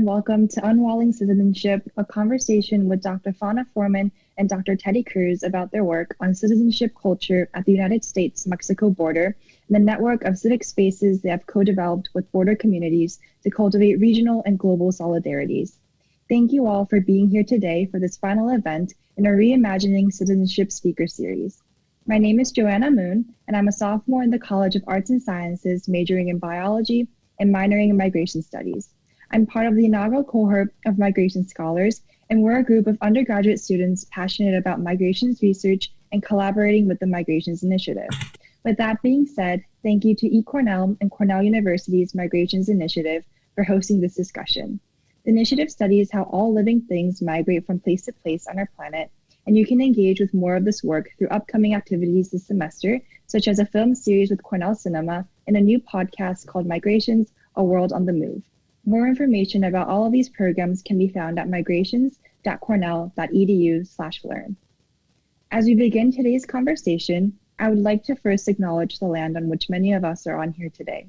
and welcome to Unwalling Citizenship, a conversation with Dr. Fauna Foreman and Dr. Teddy Cruz about their work on citizenship culture at the United States-Mexico border and the network of civic spaces they have co-developed with border communities to cultivate regional and global solidarities. Thank you all for being here today for this final event in our Reimagining Citizenship speaker series. My name is Joanna Moon, and I'm a sophomore in the College of Arts and Sciences, majoring in biology and minoring in migration studies. I'm part of the inaugural cohort of migration scholars, and we're a group of undergraduate students passionate about migrations research and collaborating with the Migrations Initiative. With that being said, thank you to eCornell and Cornell University's Migrations Initiative for hosting this discussion. The initiative studies how all living things migrate from place to place on our planet, and you can engage with more of this work through upcoming activities this semester, such as a film series with Cornell Cinema and a new podcast called Migrations, A World on the Move. More information about all of these programs can be found at migrations.cornell.edu/learn. As we begin today's conversation, I would like to first acknowledge the land on which many of us are on here today.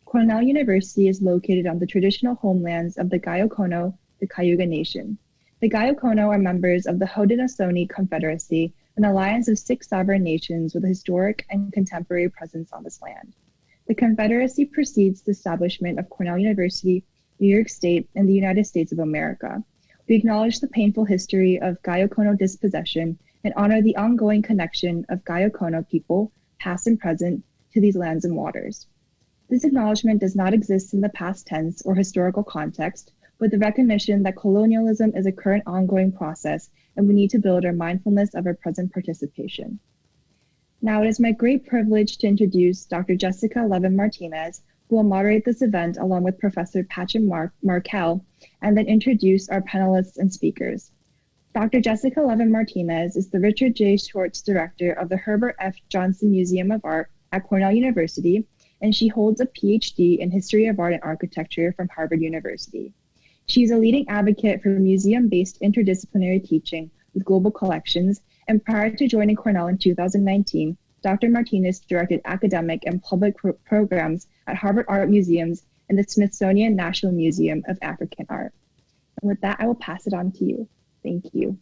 Cornell University is located on the traditional homelands of the Gayokono, the Cayuga Nation. The Gayokono are members of the Haudenosaunee Confederacy, an alliance of 6 sovereign nations with a historic and contemporary presence on this land. The Confederacy precedes the establishment of Cornell University, New York State, and the United States of America. We acknowledge the painful history of Gayokono dispossession and honor the ongoing connection of Gayokono people, past and present, to these lands and waters. This acknowledgement does not exist in the past tense or historical context, but the recognition that colonialism is a current ongoing process, and we need to build our mindfulness of our present participation. Now, it is my great privilege to introduce Dr. Jessica Levin-Martinez, who will moderate this event along with Professor Patchen Markell, and then introduce our panelists and speakers. Dr. Jessica Levin-Martinez is the Richard J. Schwartz Director of the Herbert F. Johnson Museum of Art at Cornell University, and she holds a PhD in History of Art and Architecture from Harvard University. She is a leading advocate for museum-based interdisciplinary teaching with global collections, and prior to joining Cornell in 2019, Dr. Martinez directed academic and public programs at Harvard Art Museums and the Smithsonian National Museum of African Art. And with that, I will pass it on to you. Thank you.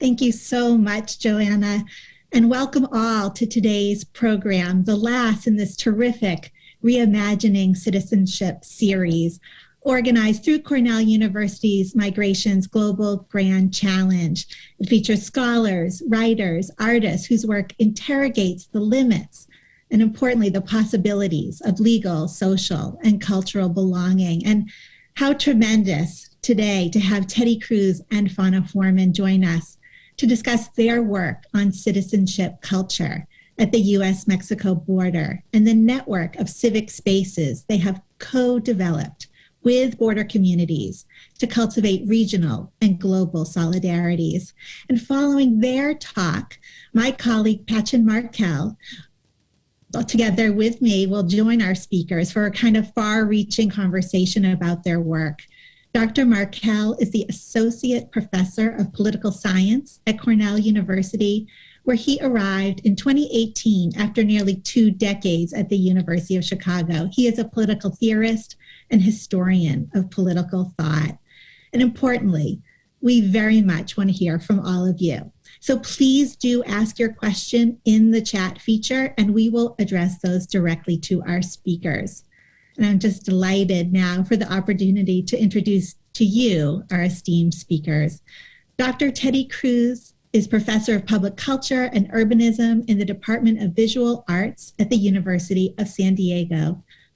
Thank you so much, Joanna, and welcome all to today's program, the last in this terrific Reimagining Citizenship series, organized through Cornell University's Migrations Global Grand Challenge. It features scholars, writers, artists whose work interrogates the limits and, importantly, the possibilities of legal, social, and cultural belonging. And how tremendous today to have Teddy Cruz and Fauna Foreman join us to discuss their work on citizenship culture at the U.S.-Mexico border and the network of civic spaces they have co-developed with border communities to cultivate regional and global solidarities. And following their talk, my colleague Patchen Markell, together with me, will join our speakers for a kind of far-reaching conversation about their work. Dr. Markell is the Associate Professor of Political Science at Cornell University, where he arrived in 2018 after nearly 2 decades at the University of Chicago. He is a political theorist and historian of political thought. And importantly, we very much want to hear from all of you. So please do ask your question in the chat feature, and we will address those directly to our speakers. And I'm just delighted now for the opportunity to introduce to you our esteemed speakers. Dr. Teddy Cruz is Professor of Public Culture and Urbanism in the Department of Visual Arts at the University of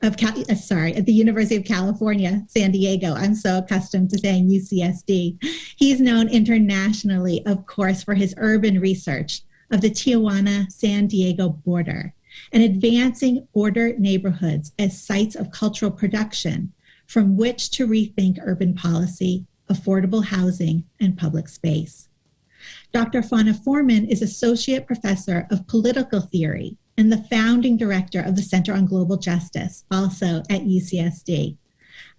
at the University of California, San Diego. I'm so accustomed to saying UCSD. He's known internationally, of course, for his urban research of the Tijuana-San Diego border and advancing border neighborhoods as sites of cultural production from which to rethink urban policy, affordable housing, and public space. Dr. Fauna Foreman is Associate Professor of Political Theory and the founding director of the Center on Global Justice, also at UCSD.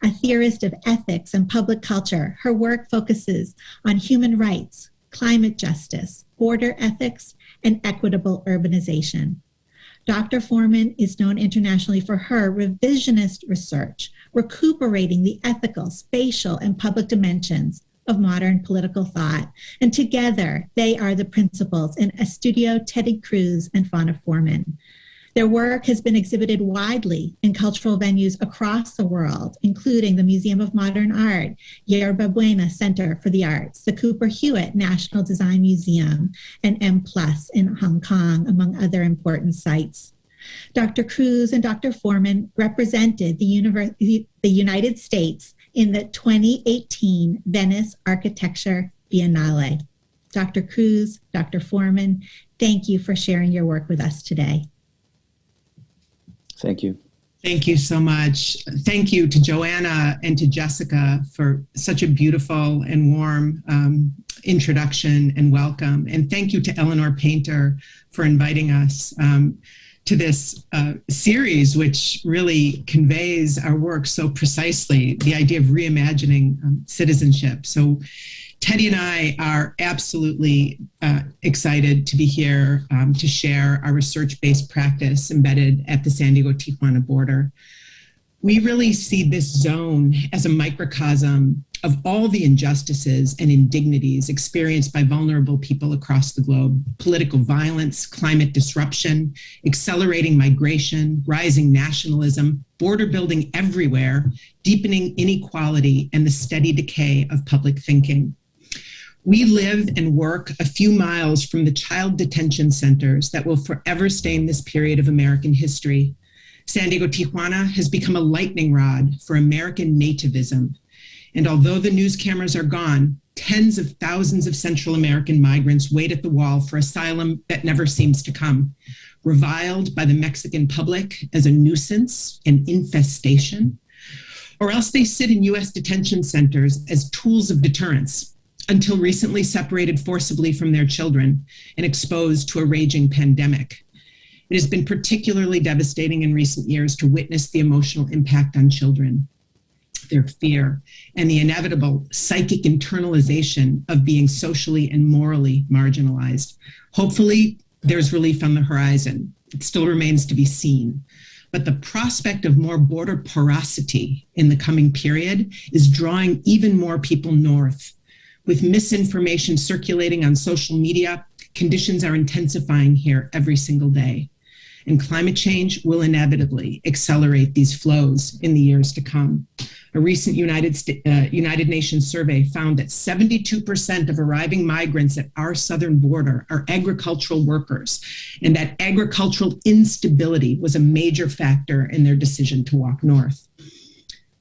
A theorist of ethics and public culture, her work focuses on human rights, climate justice, border ethics, and equitable urbanization. Dr. Foreman is known internationally for her revisionist research, recuperating the ethical, spatial, and public dimensions of modern political thought. And together, they are the principals in Estudio Teddy Cruz and Fauna Foreman. Their work has been exhibited widely in cultural venues across the world, including the Museum of Modern Art, Yerba Buena Center for the Arts, the Cooper Hewitt National Design Museum, and M+ in Hong Kong, among other important sites. Dr. Cruz and Dr. Foreman represented the United States in the 2018 Venice Architecture Biennale. Dr. Cruz, Dr. Foreman, thank you for sharing your work with us today. Thank you. Thank you so much. Thank you to Joanna and to Jessica for such a beautiful and warm introduction and welcome. And thank you to Eleanor Painter for inviting us to this series, which really conveys our work so precisely, the idea of reimagining citizenship. So Teddy and I are absolutely excited to be here to share our research-based practice embedded at the San Diego-Tijuana border. We really see this zone as a microcosm of all the injustices and indignities experienced by vulnerable people across the globe: political violence, climate disruption, accelerating migration, rising nationalism, border building everywhere, deepening inequality, and the steady decay of public thinking. We live and work a few miles from the child detention centers that will forever stain this period of American history. San Diego-Tijuana has become a lightning rod for American nativism. And although the news cameras are gone, tens of thousands of Central American migrants wait at the wall for asylum that never seems to come, reviled by the Mexican public as a nuisance, an infestation, or else they sit in U.S. detention centers as tools of deterrence, until recently separated forcibly from their children and exposed to a raging pandemic. It has been particularly devastating in recent years to witness the emotional impact on children, their fear, and the inevitable psychic internalization of being socially and morally marginalized. Hopefully, there's relief on the horizon. It still remains to be seen. But the prospect of more border porosity in the coming period is drawing even more people north. With misinformation circulating on social media, conditions are intensifying here every single day. And climate change will inevitably accelerate these flows in the years to come. A recent United Nations survey found that 72% of arriving migrants at our southern border are agricultural workers, and that agricultural instability was a major factor in their decision to walk north.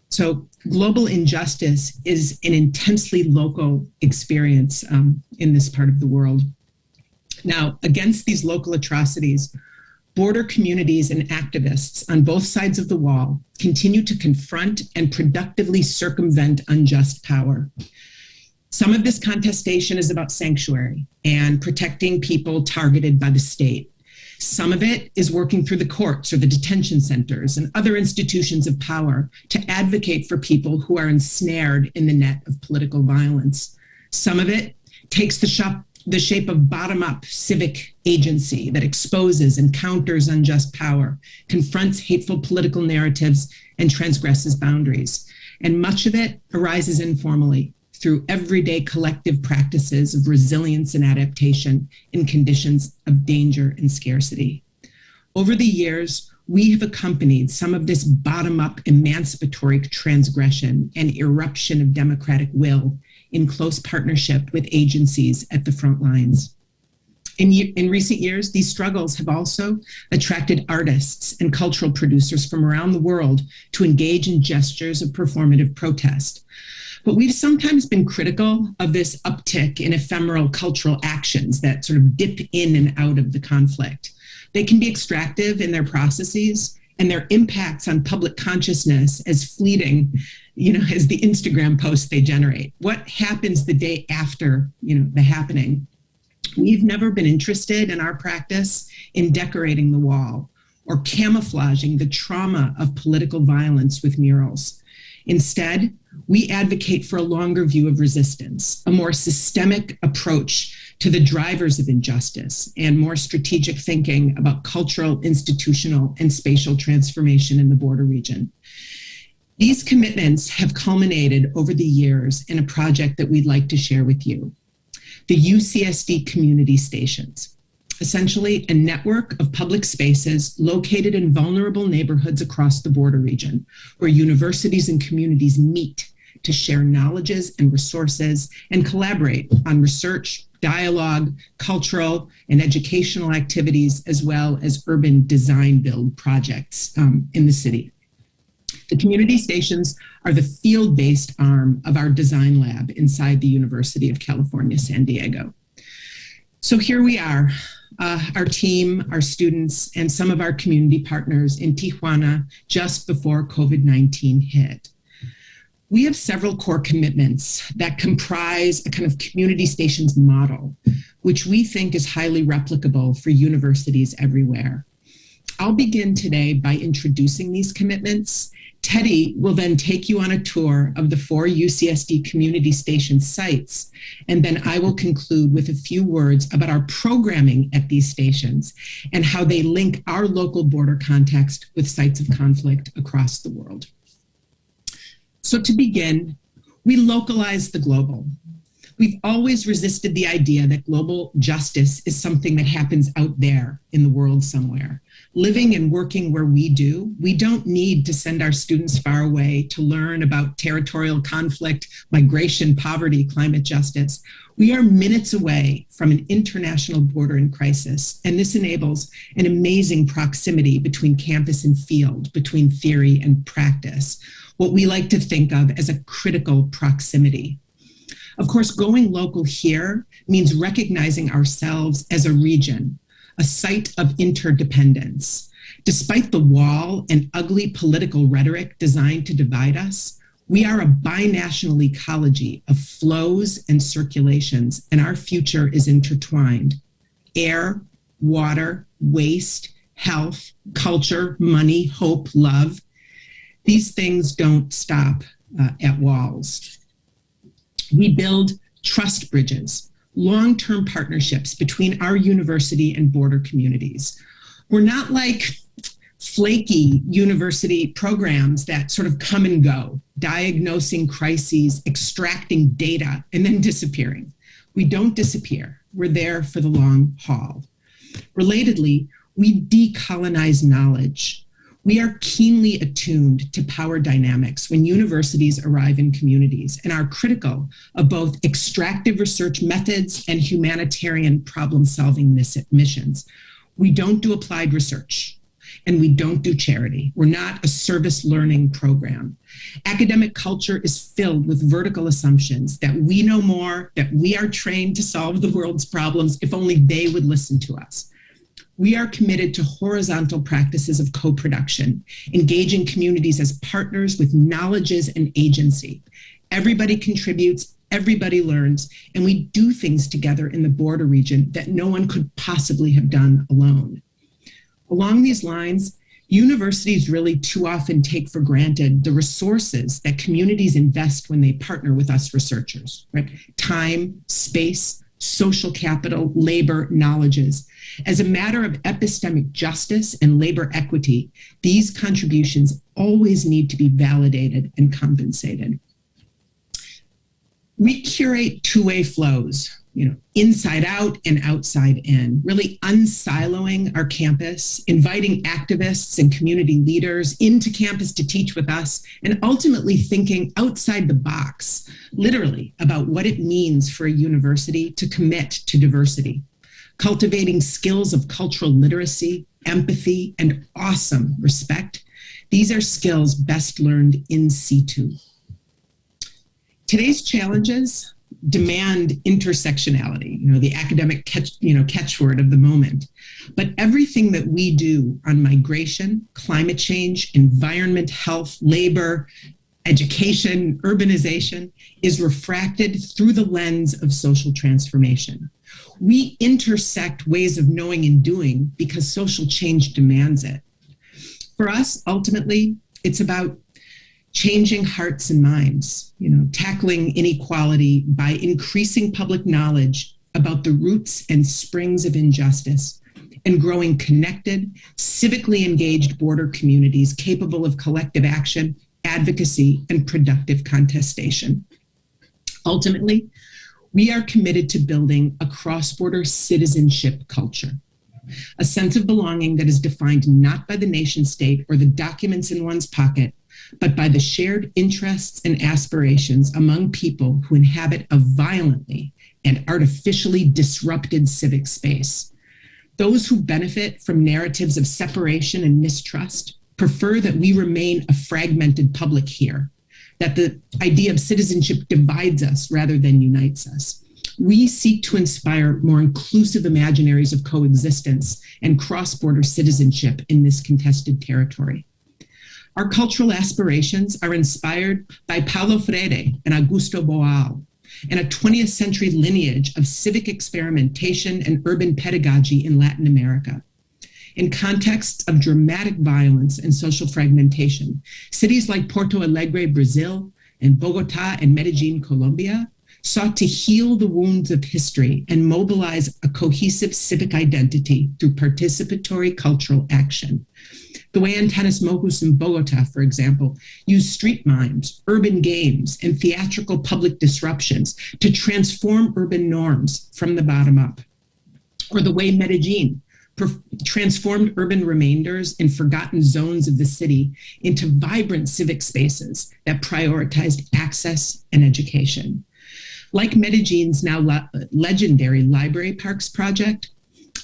So global injustice is an intensely local experience in this part of the world. Now, against these local atrocities, border communities and activists on both sides of the wall continue to confront and productively circumvent unjust power. Some of this contestation is about sanctuary and protecting people targeted by the state. Some of it is working through the courts or the detention centers and other institutions of power to advocate for people who are ensnared in the net of political violence. Some of it takes the shape of bottom-up civic agency that exposes and counters unjust power, confronts hateful political narratives, and transgresses boundaries. And much of it arises informally through everyday collective practices of resilience and adaptation in conditions of danger and scarcity. Over the years, we have accompanied some of this bottom-up emancipatory transgression and eruption of democratic will in close partnership with agencies at the front lines. In recent years, these struggles have also attracted artists and cultural producers from around the world to engage in gestures of performative protest. But we've sometimes been critical of this uptick in ephemeral cultural actions that sort of dip in and out of the conflict. They can be extractive in their processes, and their impacts on public consciousness as fleeting, as the Instagram posts they generate. What happens the day after, the happening? We've never been interested in our practice in decorating the wall or camouflaging the trauma of political violence with murals. Instead, we advocate for a longer view of resistance, a more systemic approach to the drivers of injustice and more strategic thinking about cultural, institutional, and spatial transformation in the border region. These commitments have culminated over the years in a project that we'd like to share with you, the UCSD Community Stations, essentially a network of public spaces located in vulnerable neighborhoods across the border region, where universities and communities meet to share knowledges and resources and collaborate on research, dialogue, cultural and educational activities, as well as urban design build projects in the city. The community stations are the field-based arm of our design lab inside the University of California, San Diego. So here we are, our team, our students, and some of our community partners in Tijuana just before COVID-19 hit. We have several core commitments that comprise a kind of community stations model, which we think is highly replicable for universities everywhere. I'll begin today by introducing these commitments. Teddy will then take you on a tour of the 4 UCSD community station sites, and then I will conclude with a few words about our programming at these stations and how they link our local border context with sites of conflict across the world. So to begin, we localize the global. We've always resisted the idea that global justice is something that happens out there in the world somewhere. Living and working where we do, we don't need to send our students far away to learn about territorial conflict, migration, poverty, climate justice. We are minutes away from an international border in crisis, and this enables an amazing proximity between campus and field, between theory and practice, what we like to think of as a critical proximity. Of course, going local here means recognizing ourselves as a region, a site of interdependence. Despite the wall and ugly political rhetoric designed to divide us, we are a binational ecology of flows and circulations, and our future is intertwined. Air, water, waste, health, culture, money, hope, love. These things don't stop at walls. We build trust bridges, long-term partnerships between our university and border communities. We're not like flaky university programs that sort of come and go, diagnosing crises, extracting data, and then disappearing. We don't disappear. We're there for the long haul. Relatedly, we decolonize knowledge. We are keenly attuned to power dynamics when universities arrive in communities and are critical of both extractive research methods and humanitarian problem-solving missions. We don't do applied research, and we don't do charity. We're not a service learning program. Academic culture is filled with vertical assumptions that we know more, that we are trained to solve the world's problems if only they would listen to us. We are committed to horizontal practices of co-production, engaging communities as partners with knowledges and agency. Everybody contributes, everybody learns, and we do things together in the border region that no one could possibly have done alone. Along these lines, universities really too often take for granted the resources that communities invest when they partner with us researchers, right? Time, space, social capital, labor, knowledges. As a matter of epistemic justice and labor equity, these contributions always need to be validated and compensated. We curate two-way flows, inside out and outside in, really unsiloing our campus, inviting activists and community leaders into campus to teach with us, and ultimately thinking outside the box, literally, about what it means for a university to commit to diversity, cultivating skills of cultural literacy, empathy, and awesome respect. These are skills best learned in situ. Today's challenges demand intersectionality, the academic catchword of the moment. But everything that we do on migration, climate change, environment, health, labor, education, urbanization is refracted through the lens of social transformation. We intersect ways of knowing and doing because social change demands it. For us, ultimately, it's about changing hearts and minds, tackling inequality by increasing public knowledge about the roots and springs of injustice, and growing connected, civically engaged border communities capable of collective action, advocacy, and productive contestation. Ultimately, we are committed to building a cross-border citizenship culture, a sense of belonging that is defined not by the nation state or the documents in one's pocket, but by the shared interests and aspirations among people who inhabit a violently and artificially disrupted civic space. Those who benefit from narratives of separation and mistrust prefer that we remain a fragmented public here, that the idea of citizenship divides us rather than unites us. We seek to inspire more inclusive imaginaries of coexistence and cross-border citizenship in this contested territory. Our cultural aspirations are inspired by Paulo Freire and Augusto Boal, and a 20th century lineage of civic experimentation and urban pedagogy in Latin America. In contexts of dramatic violence and social fragmentation, cities like Porto Alegre, Brazil, and Bogota and Medellin, Colombia, sought to heal the wounds of history and mobilize a cohesive civic identity through participatory cultural action. The way Antanas Mocus in Bogota, for example, used street mimes, urban games, and theatrical public disruptions to transform urban norms from the bottom up. Or the way Medellin transformed urban remainders and forgotten zones of the city into vibrant civic spaces that prioritized access and education. Like Medellin's now legendary Library Parks project,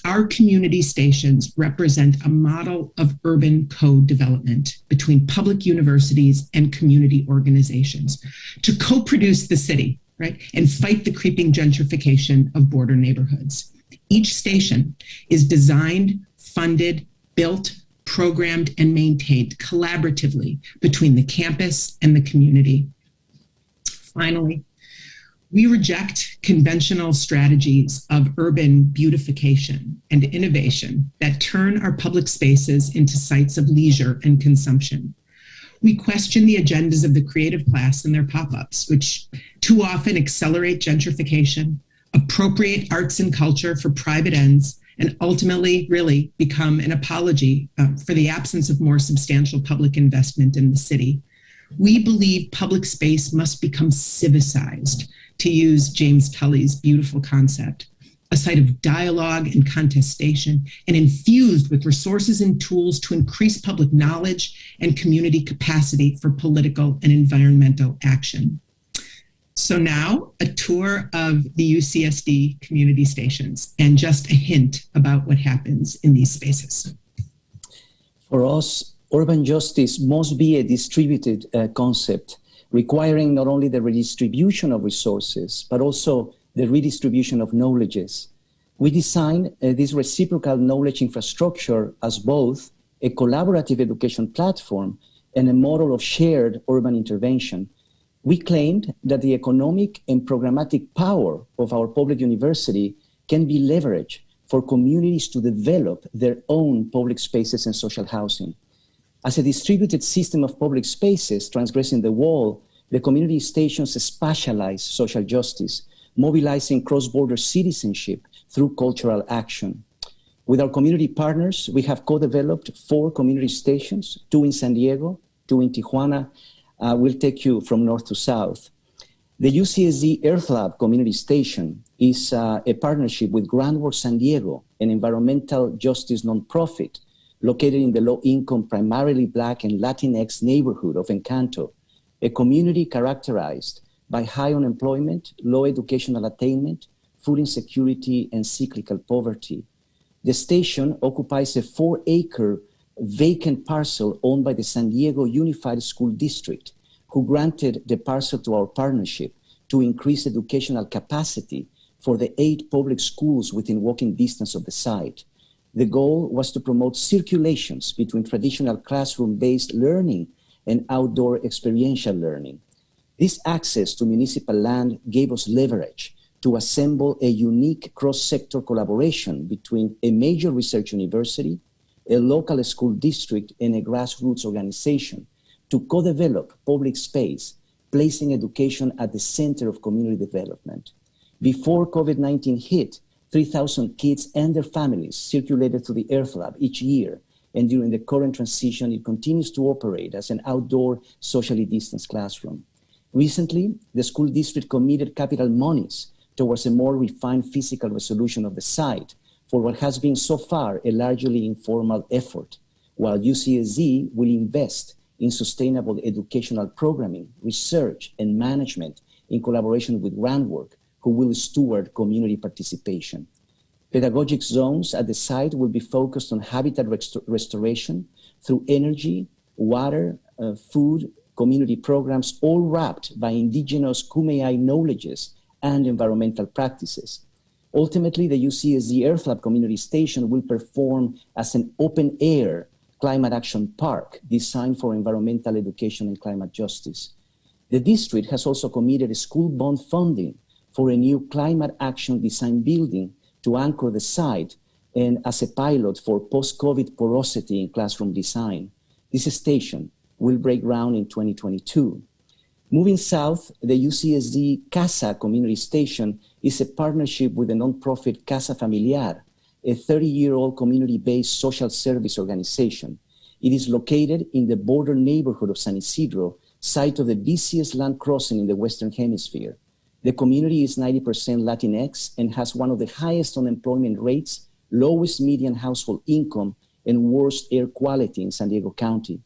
our community stations represent a model of urban co-development between public universities and community organizations to co-produce the city, right, and fight the creeping gentrification of border neighborhoods. Each station is designed, funded, built, programmed, and maintained collaboratively between the campus and the community. Finally, we reject conventional strategies of urban beautification and innovation that turn our public spaces into sites of leisure and consumption. We question the agendas of the creative class and their pop-ups, which too often accelerate gentrification, appropriate arts and culture for private ends, and ultimately really become an apology for the absence of more substantial public investment in the city. We believe public space must become civicized, to use James Tully's beautiful concept, a site of dialogue and contestation, and infused with resources and tools to increase public knowledge and community capacity for political and environmental action. So now, a tour of the UCSD community stations and just a hint about what happens in these spaces. For us, urban justice must be a distributed concept, requiring not only the redistribution of resources, but also the redistribution of knowledges. We design this reciprocal knowledge infrastructure as both a collaborative education platform and a model of shared urban intervention. We claimed that the economic and programmatic power of our public university can be leveraged for communities to develop their own public spaces and social housing. As a distributed system of public spaces transgressing the wall, the community stations spatialize social justice, mobilizing cross-border citizenship through cultural action. With our community partners, we have co-developed 4 community stations, 2 in San Diego, 2 in Tijuana. We'll take you from north to south. The UCSD Earth Lab Community Station is a partnership with Groundwork San Diego, an environmental justice nonprofit located in the low-income, primarily Black and Latinx neighborhood of Encanto, a community characterized by high unemployment, low educational attainment, food insecurity, and cyclical poverty. The station occupies a 4-acre vacant parcel owned by the San Diego Unified School District, who granted the parcel to our partnership to increase educational capacity for the 8 public schools within walking distance of the site. The goal was to promote circulations between traditional classroom-based learning and outdoor experiential learning. This access to municipal land gave us leverage to assemble a unique cross-sector collaboration between a major research university, a local school district, and a grassroots organization to co-develop public space, placing education at the center of community development. Before COVID-19 hit, 3,000 kids and their families circulated through the Earth Lab each year. And during the current transition, it continues to operate as an outdoor, socially distanced classroom. Recently, the school district committed capital monies towards a more refined physical resolution of the site for what has been so far a largely informal effort, while UCSD will invest in sustainable educational programming, research, and management in collaboration with Groundwork, who will steward community participation. Pedagogic zones at the site will be focused on habitat restoration through energy, water, food, community programs, all wrapped by indigenous Kumeyaay knowledges and environmental practices. Ultimately, the UCSD Earth Lab Community Station will perform as an open-air climate action park designed for environmental education and climate justice. The district has also committed school bond funding for a new climate action design building to anchor the site and as a pilot for post-COVID porosity in classroom design. This station will break ground in 2022. Moving south, the UCSD Casa Community Station is a partnership with the nonprofit Casa Familiar, a 30-year-old community-based social service organization. It is located in the border neighborhood of San Isidro, site of the busiest land crossing in the Western Hemisphere. The community is 90% Latinx and has one of the highest unemployment rates, lowest median household income, and worst air quality in San Diego County.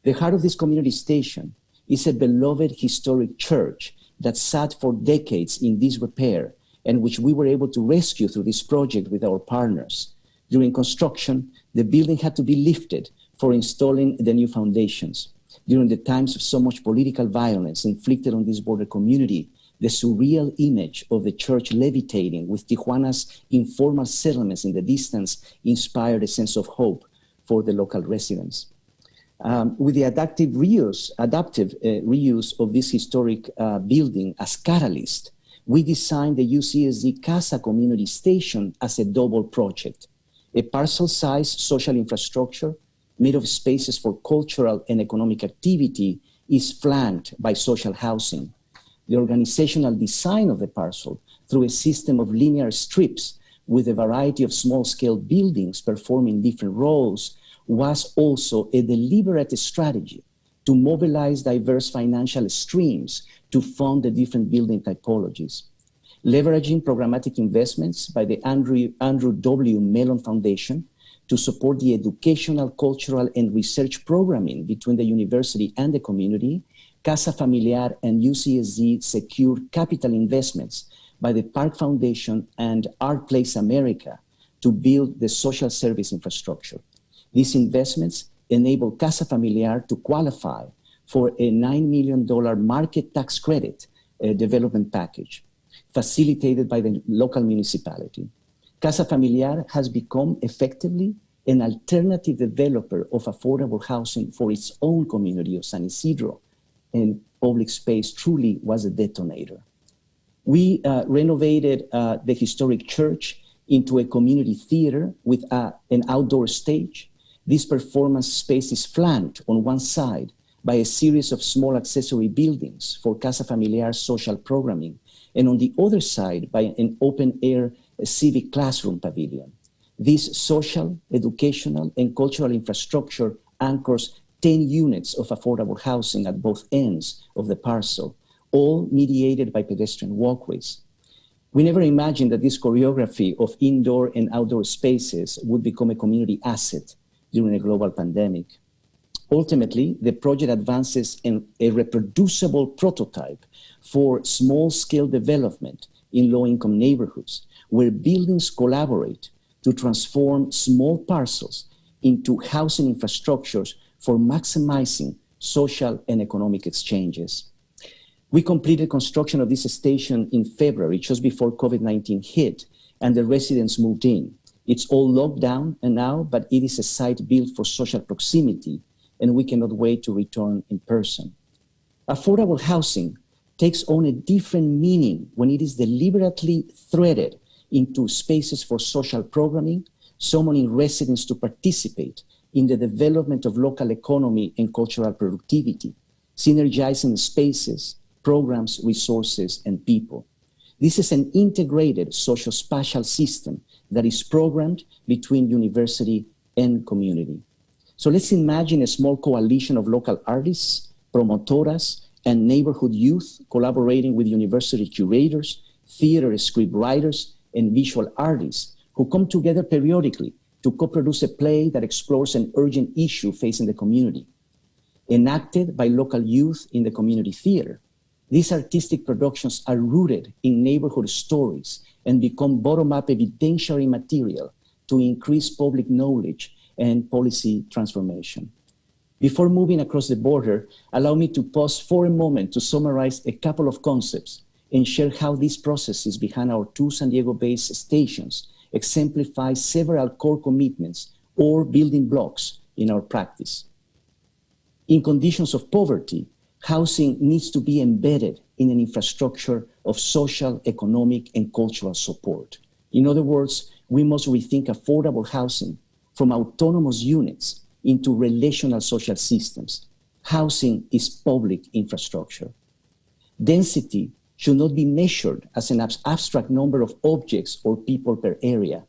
The heart of this community station is a beloved historic church that sat for decades in disrepair and which we were able to rescue through this project with our partners. During construction, the building had to be lifted for installing the new foundations. During the times of so much political violence inflicted on this border community, the surreal image of the church levitating with Tijuana's informal settlements in the distance inspired a sense of hope for the local residents. With the adaptive reuse of this historic building as catalyst, we designed the UCSD Casa Community Station as a double project, a parcel-sized social infrastructure made of spaces for cultural and economic activity is flanked by social housing. The organizational design of the parcel through a system of linear strips with a variety of small-scale buildings performing different roles was also a deliberate strategy to mobilize diverse financial streams to fund the different building typologies. Leveraging programmatic investments by the Andrew W. Mellon Foundation to support the educational, cultural, and research programming between the university and the community, Casa Familiar and UCSD secured capital investments by the Park Foundation and Art Place America to build the social service infrastructure. These investments enable Casa Familiar to qualify for a $9 million market tax credit development package facilitated by the local municipality. Casa Familiar has become effectively an alternative developer of affordable housing for its own community of San Isidro, and public space truly was a detonator. We renovated the historic church into a community theater with an outdoor stage. This performance space is flanked on one side by a series of small accessory buildings for Casa Familiar social programming, and on the other side by an open-air civic classroom pavilion. This social, educational, and cultural infrastructure anchors 10 units of affordable housing at both ends of the parcel, all mediated by pedestrian walkways. We never imagined that this choreography of indoor and outdoor spaces would become a community asset during a global pandemic. Ultimately, the project advances in a reproducible prototype for small-scale development in low-income neighborhoods, where buildings collaborate to transform small parcels into housing infrastructures for maximizing social and economic exchanges. We completed construction of this station in February, just before COVID-19 hit, and the residents moved in. It's all locked down now, but it is a site built for social proximity, and we cannot wait to return in person. Affordable housing takes on a different meaning when it is deliberately threaded into spaces for social programming, summoning residents to participate in the development of local economy and cultural productivity, synergizing spaces, programs, resources, and people. This is an integrated social-spatial system that is programmed between university and community. So let's imagine a small coalition of local artists, promotoras, and neighborhood youth collaborating with university curators, theater script writers, and visual artists who come together periodically to co-produce a play that explores an urgent issue facing the community. Enacted by local youth in the community theater, these artistic productions are rooted in neighborhood stories and become bottom-up evidentiary material to increase public knowledge and policy transformation. Before moving across the border, allow me to pause for a moment to summarize a couple of concepts and share how these processes behind our two San Diego-based stations exemplify several core commitments or building blocks in our practice. In conditions of poverty, housing needs to be embedded in an infrastructure of social, economic, and cultural support. In other words, we must rethink affordable housing from autonomous units into relational social systems. Housing is public infrastructure. Density should not be measured as an abstract number of objects or people per area.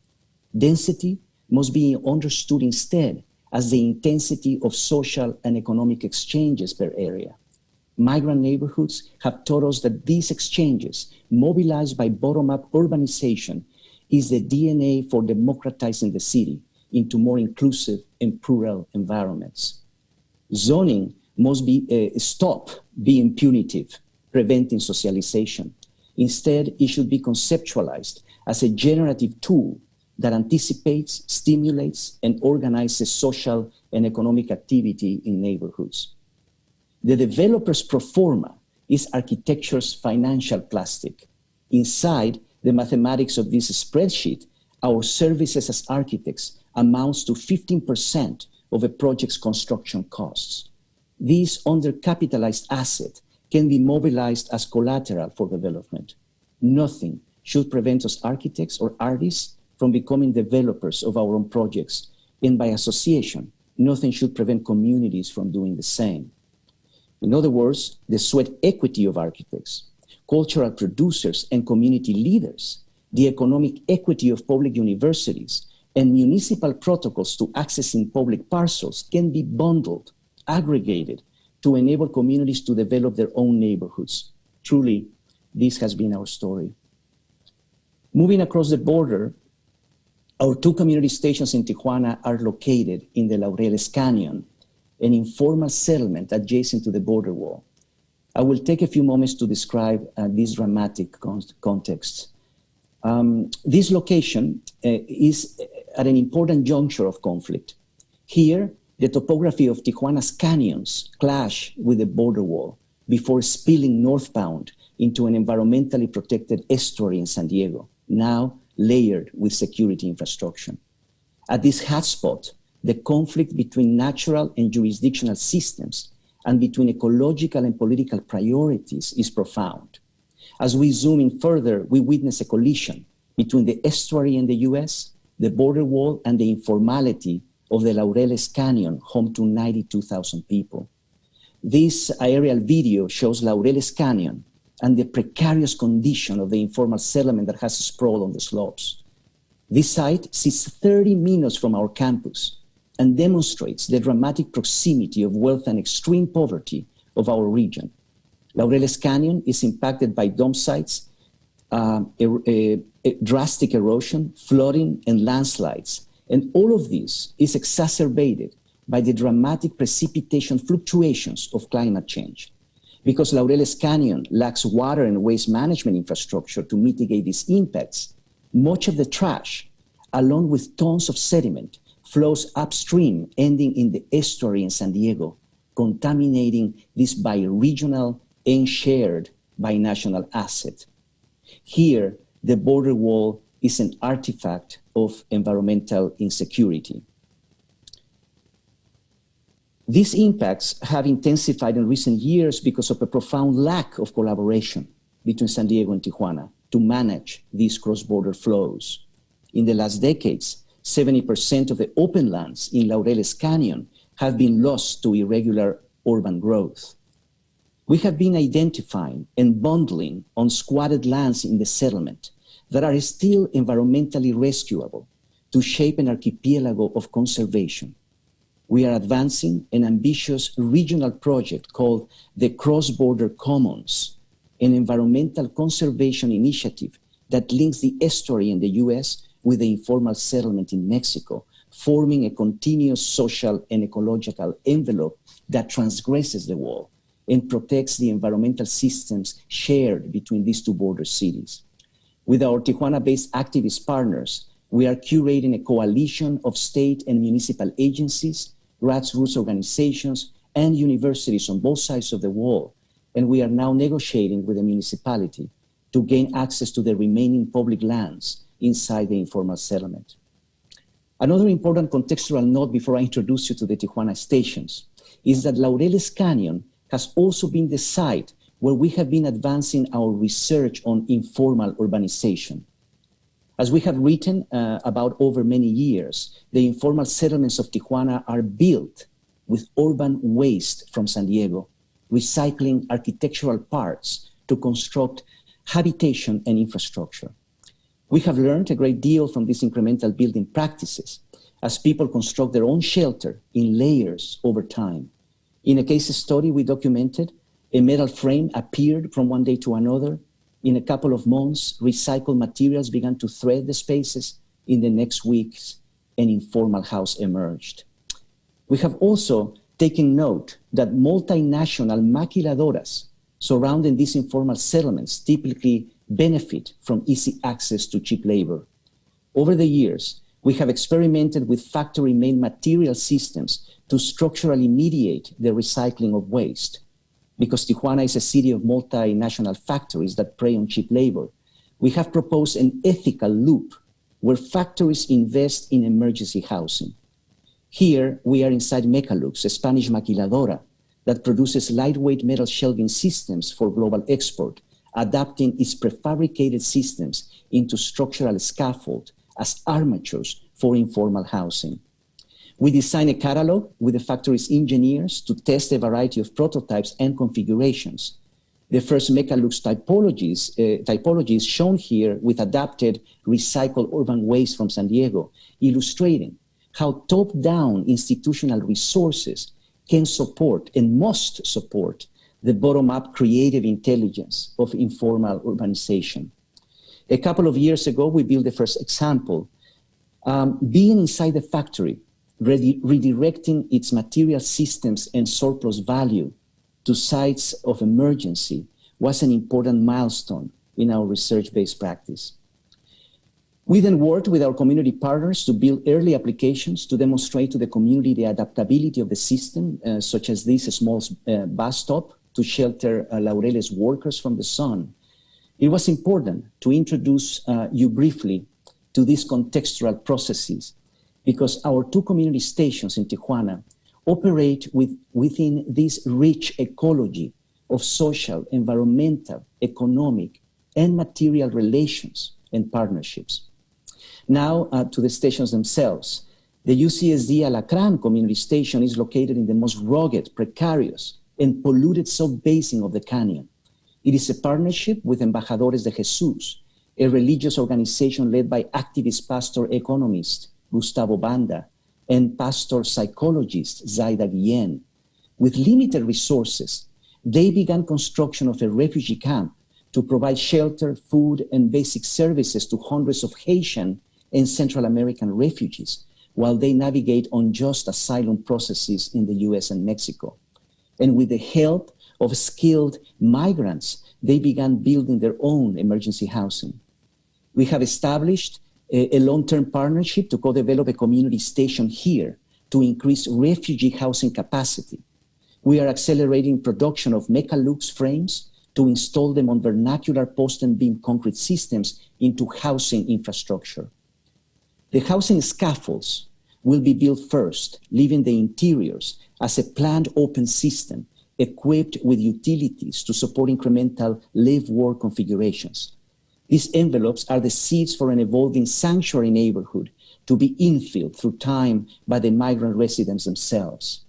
Density must be understood instead as the intensity of social and economic exchanges per area. Migrant neighborhoods have taught us that these exchanges, mobilized by bottom-up urbanization, is the DNA for democratizing the city into more inclusive and plural environments. Zoning must stop being punitive, preventing socialization. Instead, it should be conceptualized as a generative tool that anticipates, stimulates, and organizes social and economic activity in neighborhoods. The developer's pro forma is architecture's financial plastic. Inside the mathematics of this spreadsheet, our services as architects amounts to 15% of a project's construction costs. This undercapitalized asset can be mobilized as collateral for development. Nothing should prevent us architects or artists from becoming developers of our own projects, and by association, nothing should prevent communities from doing the same. In other words, the sweat equity of architects, cultural producers and community leaders, the economic equity of public universities, and municipal protocols to accessing public parcels can be bundled, aggregated, to enable communities to develop their own neighborhoods. Truly, this has been our story. Moving across the border, our two community stations in Tijuana are located in the Laureles Canyon, an informal settlement adjacent to the border wall. I will take a few moments to describe this dramatic context. This location is at an important juncture of conflict. Here, the topography of Tijuana's canyons clash with the border wall before spilling northbound into an environmentally protected estuary in San Diego, now layered with security infrastructure. At this hotspot, the conflict between natural and jurisdictional systems and between ecological and political priorities is profound. As we zoom in further, we witness a collision between the estuary in the US, the border wall, and the informality of the Laureles Canyon, home to 92,000 people. This aerial video shows Laureles Canyon and the precarious condition of the informal settlement that has sprawled on the slopes. This site sits 30 minutes from our campus and demonstrates the dramatic proximity of wealth and extreme poverty of our region. Laureles Canyon is impacted by dump sites, drastic erosion, flooding, and landslides. And all of this is exacerbated by the dramatic precipitation fluctuations of climate change. Because Laureles Canyon lacks water and waste management infrastructure to mitigate these impacts, much of the trash, along with tons of sediment, flows upstream, ending in the estuary in San Diego, contaminating this bi-regional and shared binational asset. Here, the border wall is an artifact of environmental insecurity. These impacts have intensified in recent years because of a profound lack of collaboration between San Diego and Tijuana to manage these cross-border flows. In the last decades, 70% of the open lands in Laureles Canyon have been lost to irregular urban growth. We have been identifying and bundling unsquatted lands in the settlement that are still environmentally rescuable to shape an archipelago of conservation. We are advancing an ambitious regional project called the Cross-Border Commons, an environmental conservation initiative that links the estuary in the US with the informal settlement in Mexico, forming a continuous social and ecological envelope that transgresses the wall and protects the environmental systems shared between these two border cities. With our Tijuana-based activist partners, we are curating a coalition of state and municipal agencies, grassroots organizations, and universities on both sides of the wall, and we are now negotiating with the municipality to gain access to the remaining public lands inside the informal settlement. Another important contextual note before I introduce you to the Tijuana stations is that Laureles Canyon has also been the site where we have been advancing our research on informal urbanization. As we have written about over many years, the informal settlements of Tijuana are built with urban waste from San Diego, recycling architectural parts to construct habitation and infrastructure. We have learned a great deal from these incremental building practices as people construct their own shelter in layers over time. In a case study we documented, a metal frame appeared from one day to another. In a couple of months, recycled materials began to thread the spaces. In the next weeks, an informal house emerged. We have also taken note that multinational maquiladoras surrounding these informal settlements typically benefit from easy access to cheap labor. Over the years, we have experimented with factory-made material systems to structurally mediate the recycling of waste. Because Tijuana is a city of multinational factories that prey on cheap labor, we have proposed an ethical loop where factories invest in emergency housing. Here, we are inside Mecalux, a Spanish maquiladora that produces lightweight metal shelving systems for global export, adapting its prefabricated systems into structural scaffold as armatures for informal housing. We designed a catalog with the factory's engineers to test a variety of prototypes and configurations. The first Mecalux typology is shown here with adapted recycled urban waste from San Diego, illustrating how top-down institutional resources can support and must support the bottom-up creative intelligence of informal urbanization. A couple of years ago, we built the first example. Being inside the factory, redirecting its material systems and surplus value to sites of emergency was an important milestone in our research-based practice. We then worked with our community partners to build early applications to demonstrate to the community the adaptability of the system, such as this small bus stop to shelter Laureles workers from the sun. It was important to introduce you briefly to these contextual processes because our two community stations in Tijuana operate within this rich ecology of social, environmental, economic, and material relations and partnerships. Now to the stations themselves. The Ucsd Alacran community station is located in the most rugged, precarious, and polluted sub-basin of the canyon. It is a partnership with Embajadores de Jesus, a religious organization led by activist pastor economist Gustavo Banda and pastor psychologist Zaida Guillen. With limited resources, they began construction of a refugee camp to provide shelter, food, and basic services to hundreds of Haitian and Central American refugees while they navigate unjust asylum processes in the US and Mexico. And with the help of skilled migrants, they began building their own emergency housing. We have established a long-term partnership to co-develop a community station here to increase refugee housing capacity. We are accelerating production of Mecalux frames to install them on vernacular post and beam concrete systems into housing infrastructure. The housing scaffolds will be built first, leaving the interiors as a planned open system equipped with utilities to support incremental live-work configurations. These envelopes are the seeds for an evolving sanctuary neighborhood to be infilled through time by the migrant residents themselves.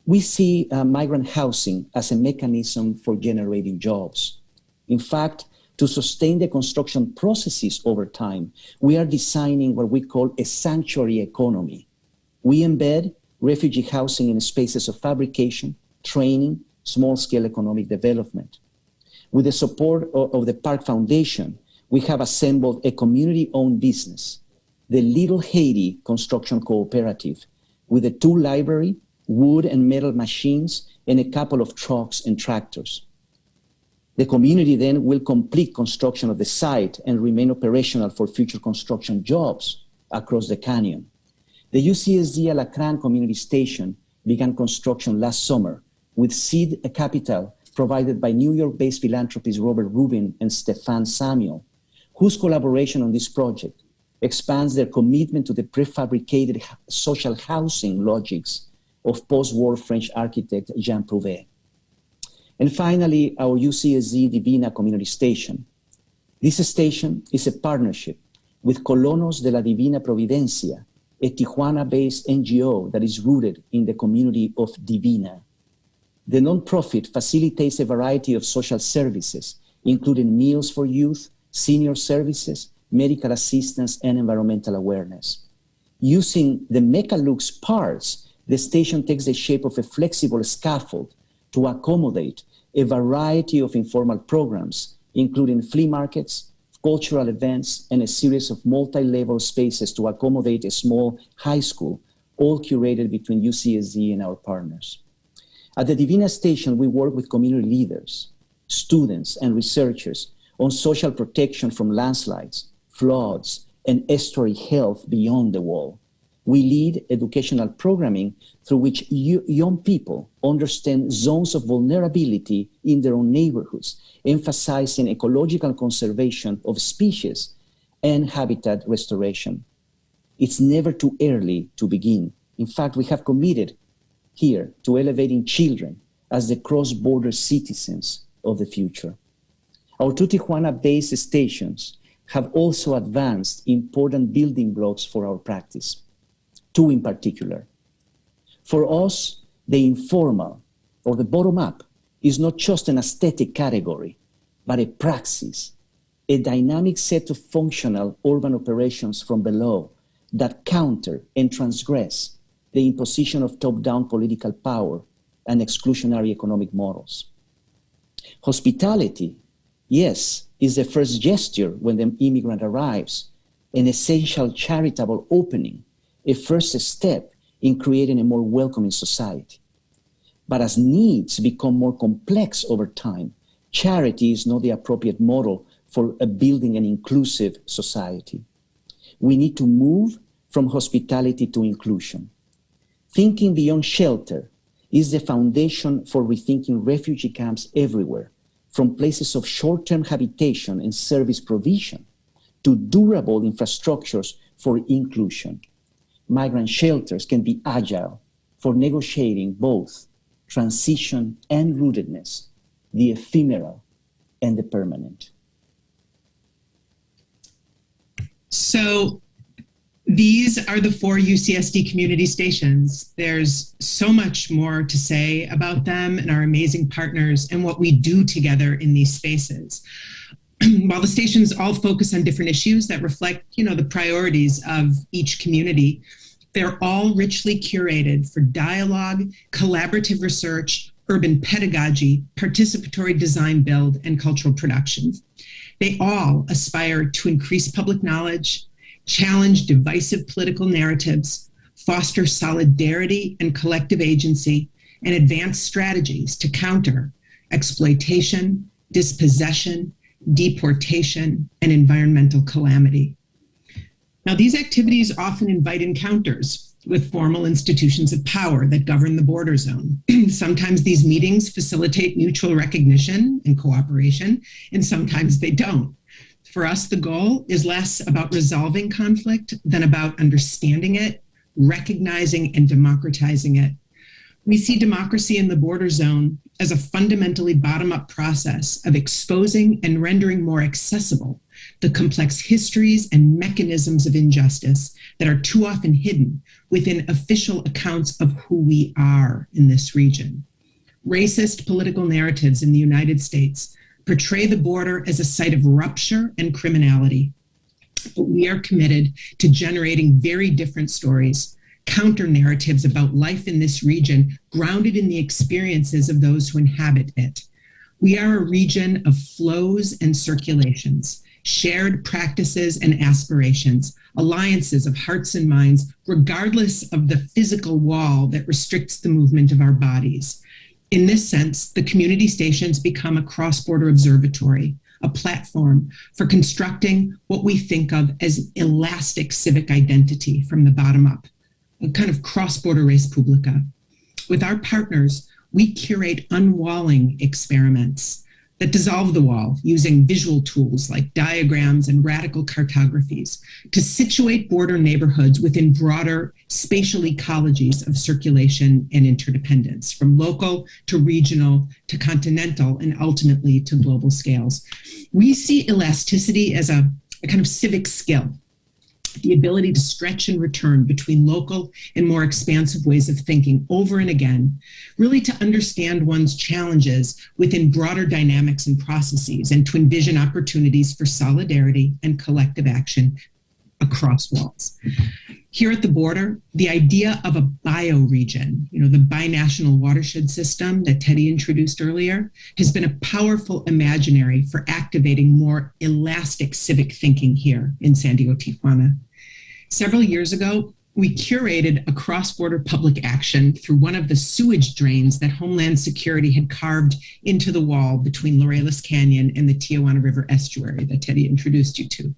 We see migrant housing as a mechanism for generating jobs. In fact, to sustain the construction processes over time, we are designing what we call a sanctuary economy. We embed refugee housing in spaces of fabrication, training, small-scale economic development. With the support of the Park Foundation, we have assembled a community-owned business, the Little Haiti Construction Cooperative, with a tool library, wood and metal machines, and a couple of trucks and tractors. The community then will complete construction of the site and remain operational for future construction jobs across the canyon. The Ucsd Alacran Community Station began construction last summer with seed capital provided by New York-based philanthropists Robert Rubin and Stefan Samuel, whose collaboration on this project expands their commitment to the prefabricated social housing logics of post-war French architect Jean Prouvé. And finally, our Ucsd Divina Community Station. This station is a partnership with Colonos de la Divina Providencia, a Tijuana-based NGO that is rooted in the community of Divina. The nonprofit facilitates a variety of social services, including meals for youth, senior services, medical assistance, and environmental awareness. Using the Mechalux parts, the station takes the shape of a flexible scaffold to accommodate a variety of informal programs, including flea markets, cultural events, and a series of multi-level spaces to accommodate a small high school, all curated between Ucsd and our partners. At the Divina Station, we work with community leaders, students, and researchers on social protection from landslides, floods, and estuary health beyond the wall. We lead educational programming through which young people understand zones of vulnerability in their own neighborhoods, emphasizing ecological conservation of species and habitat restoration. It's never too early to begin. In fact, we have committed here to elevating children as the cross-border citizens of the future. Our two Tijuana-based stations have also advanced important building blocks for our practice. Two in particular. For us, the informal or the bottom-up is not just an aesthetic category, but a praxis, a dynamic set of functional urban operations from below that counter and transgress the imposition of top-down political power and exclusionary economic models. Hospitality, yes, is the first gesture when the immigrant arrives, an essential charitable opening, a first step in creating a more welcoming society. But as needs become more complex over time, charity is not the appropriate model for building an inclusive society. We need to move from hospitality to inclusion. Thinking beyond shelter is the foundation for rethinking refugee camps everywhere, from places of short-term habitation and service provision to durable infrastructures for inclusion. Migrant shelters can be agile for negotiating both transition and rootedness, the ephemeral and the permanent. So these are the 4 UCSD community stations. There's so much more to say about them and our amazing partners and what we do together in these spaces. While the stations all focus on different issues that reflect, the priorities of each community, they're all richly curated for dialogue, collaborative research, urban pedagogy, participatory design build, and cultural production. They all aspire to increase public knowledge, challenge divisive political narratives, foster solidarity and collective agency, and advance strategies to counter exploitation, dispossession, deportation, and environmental calamity. Now, these activities often invite encounters with formal institutions of power that govern the border zone. Sometimes these meetings facilitate mutual recognition and cooperation, and sometimes they don't. For us, the goal is less about resolving conflict than about understanding it, recognizing and democratizing it. We see democracy in the border zone as a fundamentally bottom-up process of exposing and rendering more accessible the complex histories and mechanisms of injustice that are too often hidden within official accounts of who we are in this region. Racist political narratives in the United States portray the border as a site of rupture and criminality. But we are committed to generating very different stories, counter narratives about life in this region, grounded in the experiences of those who inhabit it. We are a region of flows and circulations, shared practices and aspirations, alliances of hearts and minds, regardless of the physical wall that restricts the movement of our bodies. In this sense, the community stations become a cross-border observatory, a platform for constructing what we think of as elastic civic identity from the bottom up, a kind of cross-border res publica. With our partners, we curate unwalling experiments that dissolve the wall using visual tools like diagrams and radical cartographies to situate border neighborhoods within broader spatial ecologies of circulation and interdependence, from local to regional to continental and ultimately to global scales. We see elasticity as a kind of civic skill, the ability to stretch and return between local and more expansive ways of thinking over and again, really to understand one's challenges within broader dynamics and processes, and to envision opportunities for solidarity and collective action across walls. Here at the border, the idea of a bioregion, the binational watershed system that Teddy introduced earlier, has been a powerful imaginary for activating more elastic civic thinking here in San Diego, Tijuana. Several years ago, we curated a cross-border public action through one of the sewage drains that Homeland Security had carved into the wall between Laureles Canyon and the Tijuana River estuary that Teddy introduced you to.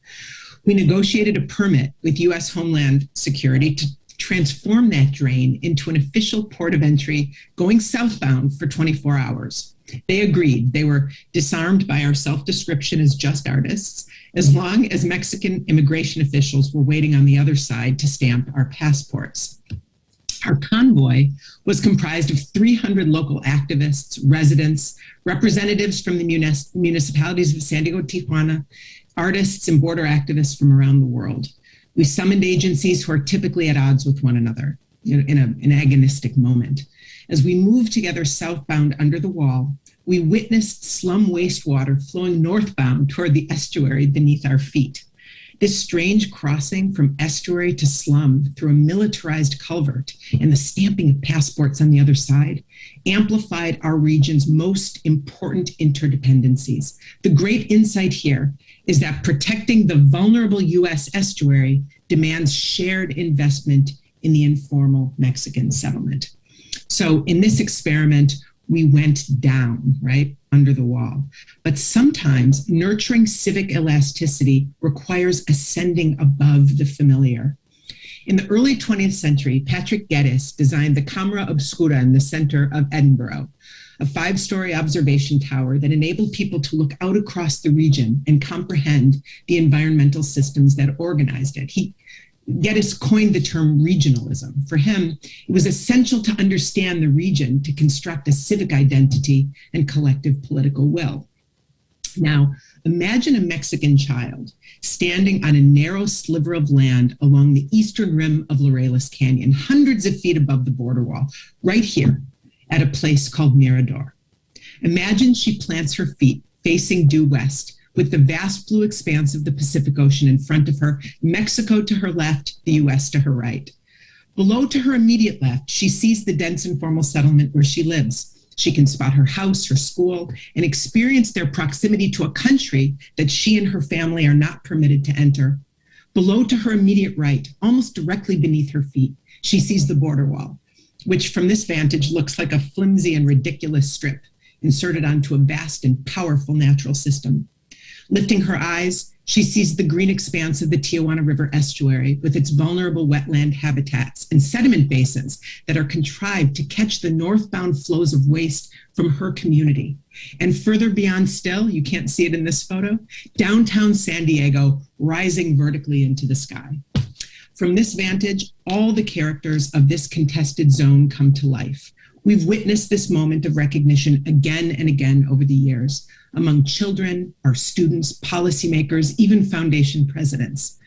We negotiated a permit with U.S. Homeland Security to transform that drain into an official port of entry going southbound for 24 hours. They agreed. They were disarmed by our self-description as just artists, as long as Mexican immigration officials were waiting on the other side to stamp our passports. Our convoy was comprised of 300 local activists, residents, representatives from the municipalities of San Diego, Tijuana, artists and border activists from around the world. We summoned agencies who are typically at odds with one another in an agonistic moment. As we moved together southbound under the wall, we witnessed slum wastewater flowing northbound toward the estuary beneath our feet. This strange crossing from estuary to slum through a militarized culvert and the stamping of passports on the other side amplified our region's most important interdependencies. The great insight here is that protecting the vulnerable U.S. estuary demands shared investment in the informal Mexican settlement. So in this experiment, we went down, right, under the wall. But sometimes nurturing civic elasticity requires ascending above the familiar. In the early 20th century, Patrick Geddes designed the Camera Obscura in the center of Edinburgh, a 5-story observation tower that enabled people to look out across the region and comprehend the environmental systems that organized it. Geddes coined the term regionalism. For him, it was essential to understand the region to construct a civic identity and collective political will. Now, imagine a Mexican child standing on a narrow sliver of land along the eastern rim of Laureles Canyon, hundreds of feet above the border wall, right here at a place called Mirador. Imagine she plants her feet facing due west, with the vast blue expanse of the Pacific Ocean in front of her, Mexico to her left, the U.S. to her right. Below to her immediate left, she sees the dense informal settlement where she lives. She can spot her house, her school, and experience their proximity to a country that she and her family are not permitted to enter. Below to her immediate right, almost directly beneath her feet, she sees the border wall, which from this vantage looks like a flimsy and ridiculous strip inserted onto a vast and powerful natural system. Lifting her eyes, she sees the green expanse of the Tijuana River estuary with its vulnerable wetland habitats and sediment basins that are contrived to catch the northbound flows of waste from her community. And further beyond still, you can't see it in this photo, downtown San Diego rising vertically into the sky. From this vantage, all the characters of this contested zone come to life. We've witnessed this moment of recognition again and again over the years among children, our students, policymakers, even foundation presidents.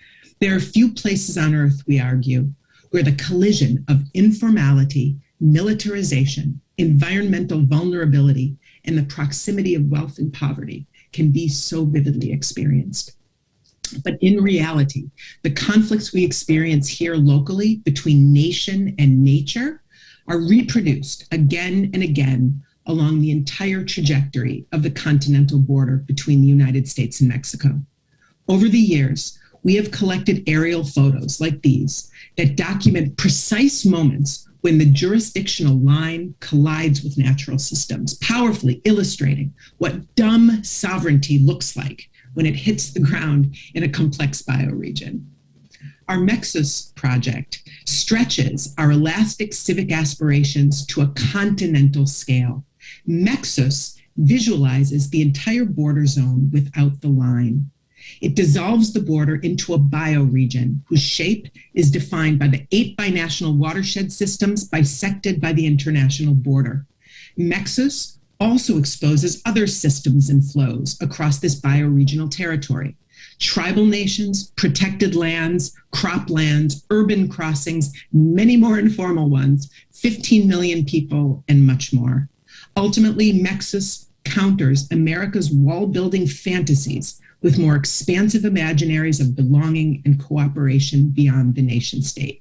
There are few places on earth, we argue, where the collision of informality, militarization, environmental vulnerability, and the proximity of wealth and poverty can be so vividly experienced. But in reality, the conflicts we experience here locally between nation and nature are reproduced again and again along the entire trajectory of the continental border between the United States and Mexico. Over the years, we have collected aerial photos like these that document precise moments when the jurisdictional line collides with natural systems, powerfully illustrating what dumb sovereignty looks like when it hits the ground in a complex bioregion. Our Mexus project stretches our elastic civic aspirations to a continental scale. Mexus visualizes the entire border zone without the line. It dissolves the border into a bioregion whose shape is defined by the 8 binational watershed systems bisected by the international border. Mexus also exposes other systems and flows across this bioregional territory. Tribal nations, protected lands, croplands, urban crossings, many more informal ones, 15 million people, and much more. Ultimately, Mexus counters America's wall-building fantasies with more expansive imaginaries of belonging and cooperation beyond the nation state.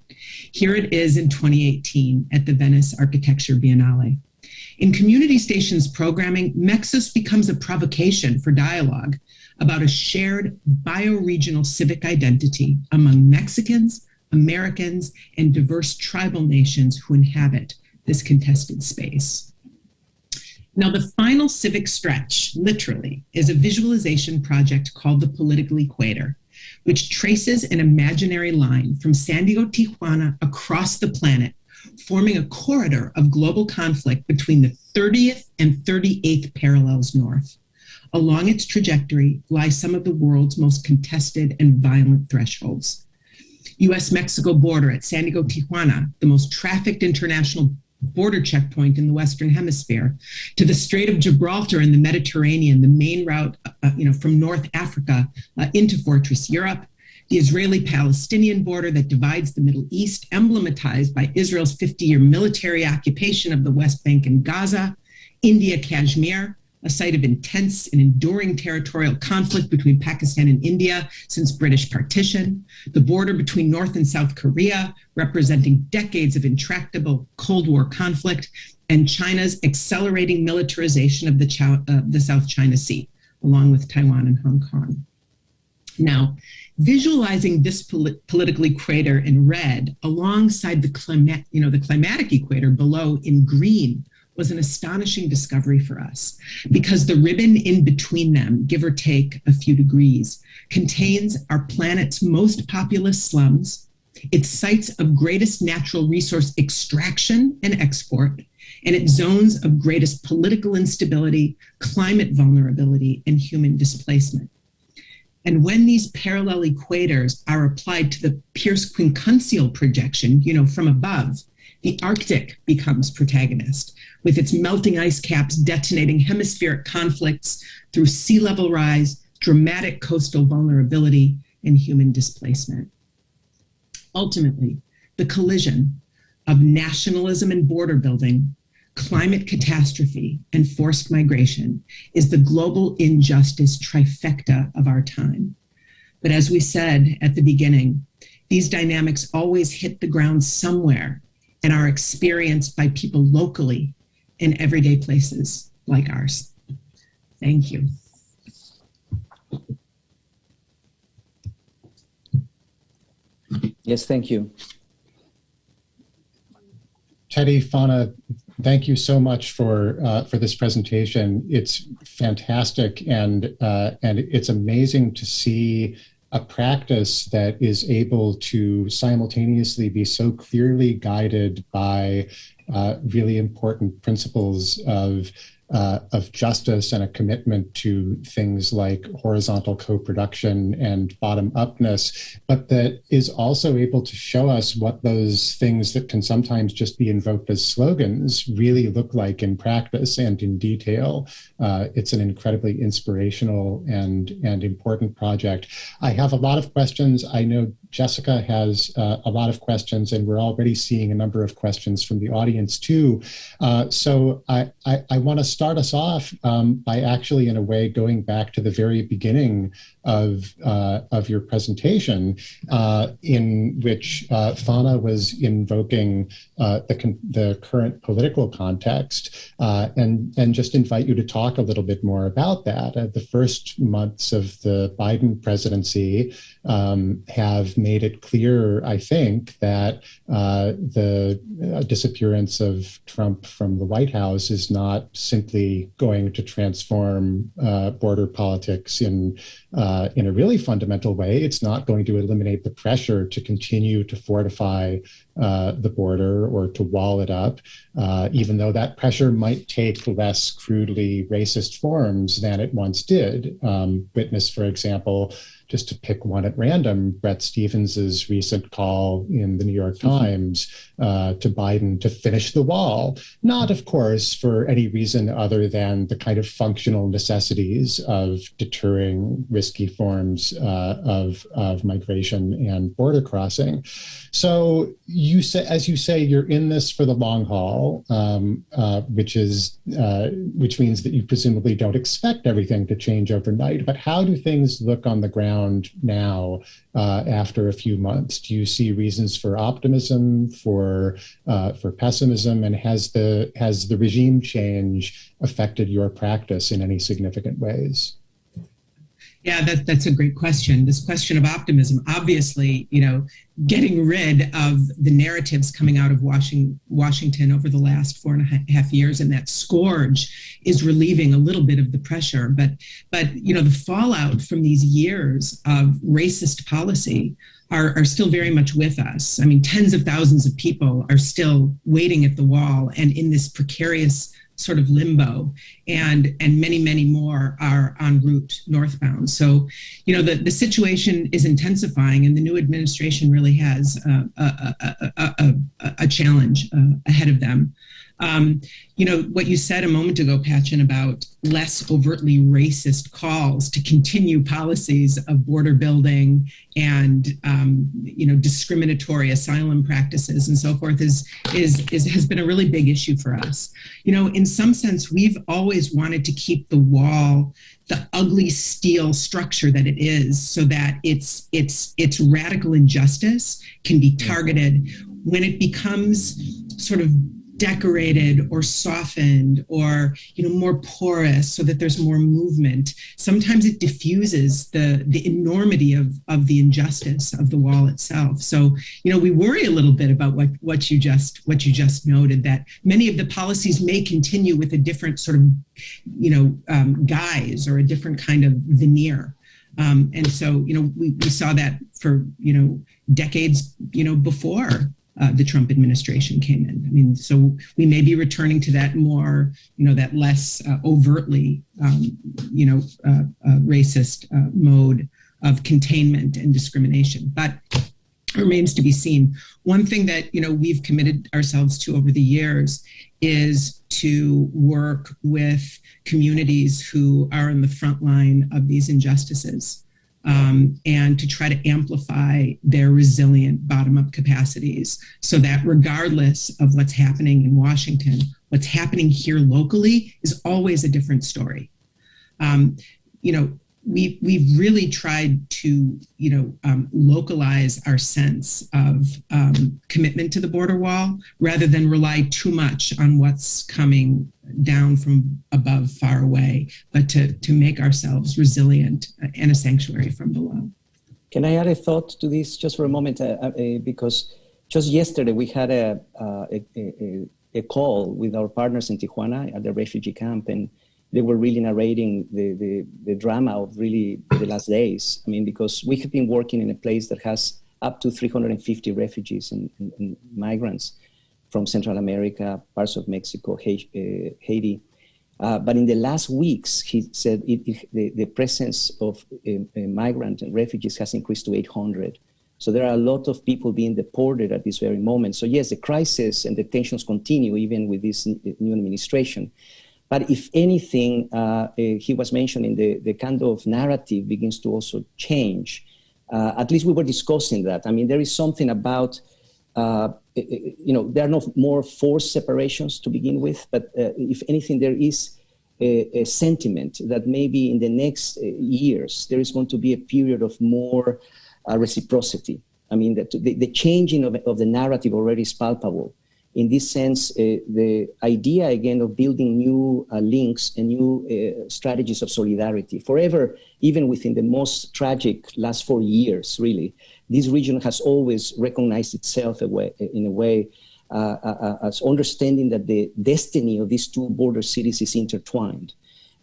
Here it is in 2018 at the Venice Architecture Biennale. In Community Stations programming, Mexus becomes a provocation for dialogue about a shared bioregional civic identity among Mexicans, Americans, and diverse tribal nations who inhabit this contested space. Now, the final civic stretch, literally, is a visualization project called the Political Equator, which traces an imaginary line from San Diego, Tijuana, across the planet, forming a corridor of global conflict between the 30th and 38th parallels north. Along its trajectory lie some of the world's most contested and violent thresholds. US-Mexico border at San Diego, Tijuana, the most trafficked international border checkpoint in the Western Hemisphere, to the Strait of Gibraltar in the Mediterranean, the main route from North Africa into Fortress Europe, the Israeli-Palestinian border that divides the Middle East, emblematized by Israel's 50-year military occupation of the West Bank and Gaza, India, Kashmir, a site of intense and enduring territorial conflict between Pakistan and India since British partition, the border between North and South Korea, representing decades of intractable Cold War conflict, and China's accelerating militarization of the South China Sea, along with Taiwan and Hong Kong. Now, visualizing this political equator in red alongside the climatic equator below in green was an astonishing discovery for us, because the ribbon in between them, give or take a few degrees, contains our planet's most populous slums, its sites of greatest natural resource extraction and export, and its zones of greatest political instability, climate vulnerability, and human displacement. And when these parallel equators are applied to the Pierce quincunxial projection, from above, the Arctic becomes protagonist, with its melting ice caps detonating hemispheric conflicts through sea level rise, dramatic coastal vulnerability, and human displacement. Ultimately, the collision of nationalism and border building, climate catastrophe, and forced migration is the global injustice trifecta of our time. But as we said at the beginning, these dynamics always hit the ground somewhere and are experienced by people locally in everyday places like ours. Thank you. Yes, thank you. Teddy, Fauna, thank you so much for this presentation. It's fantastic, and it's amazing to see a practice that is able to simultaneously be so clearly guided by really important principles of justice and a commitment to things like horizontal co-production and bottom-upness, but that is also able to show us what those things that can sometimes just be invoked as slogans really look like in practice and in detail. It's an incredibly inspirational and important project. I have a lot of questions. I know Jessica has a lot of questions, and we're already seeing a number of questions from the audience too. So I want to start us off by actually, in a way, going back to the very beginning of your presentation, in which Fana was invoking the current political context, and just invite you to talk a little bit more about that. The first months of the Biden presidency have made it clear, I think, that the disappearance of Trump from the White House is not simply going to transform border politics in a really fundamental way. It's not going to eliminate the pressure to continue to fortify the border or to wall it up, even though that pressure might take less crudely racist forms than it once did. Witness, for example, just to pick one at random, Bret Stevens's recent call in the New York Times to Biden to finish the wall, not, of course, for any reason other than the kind of functional necessities of deterring risky forms of migration and border crossing. So you say, as you say, you're in this for the long haul, which means that you presumably don't expect everything to change overnight. But how do things look on the ground now after a few months? Do you see reasons for optimism, for pessimism, and has the regime change affected your practice in any significant ways? Yeah, that's a great question. This question of optimism, obviously, getting rid of the narratives coming out of Washington over the last 4.5 years, and that scourge is relieving a little bit of the pressure. But the fallout from these years of racist policy are still very much with us. I mean, tens of thousands of people are still waiting at the wall and in this precarious sort of limbo, and many, many more are en route northbound. So, the situation is intensifying, and the new administration really has a challenge ahead of them. What you said a moment ago, Patchen, about less overtly racist calls to continue policies of border building and, discriminatory asylum practices and so forth has been a really big issue for us. In some sense, we've always wanted to keep the wall the ugly steel structure that it is, so that its radical injustice can be targeted. When it becomes sort of decorated or softened or more porous so that there's more movement, sometimes it diffuses the enormity of the injustice of the wall itself. So we worry a little bit about what you just noted, that many of the policies may continue with a different sort of guise or a different kind of veneer. And so we saw that for decades before the Trump administration came in. I mean, so we may be returning to that more, that less overtly, racist mode of containment and discrimination. But it remains to be seen. One thing that, we've committed ourselves to over the years is to work with communities who are in the front line of these injustices. And to try to amplify their resilient bottom-up capacities, so that regardless of what's happening in Washington, what's happening here locally is always a different story. We've really tried to, localize our sense of commitment to the border wall rather than rely too much on what's coming down from above, far away, but to make ourselves resilient and a sanctuary from below. Can I add a thought to this just for a moment? Because just yesterday we had a call with our partners in Tijuana at the refugee camp, and they were really narrating the drama of really the last days. I mean, because we have been working in a place that has up to 350 refugees and migrants. from Central America, parts of Mexico, Haiti. But in the last weeks, he said the presence of migrants and refugees has increased to 800. So there are a lot of people being deported at this very moment. So yes, the crisis and the tensions continue even with this new administration. But if anything, he was mentioning the kind of narrative begins to also change. At least we were discussing that. I mean, there is something about, there are no more forced separations to begin with, but if anything, there is a sentiment that maybe in the next years, there is going to be a period of more reciprocity. I mean, the changing of the narrative already is palpable. In this sense, the idea, again, of building new links and new strategies of solidarity. Forever, even within the most tragic last 4 years, really, this region has always recognized itself in a way as understanding that the destiny of these two border cities is intertwined.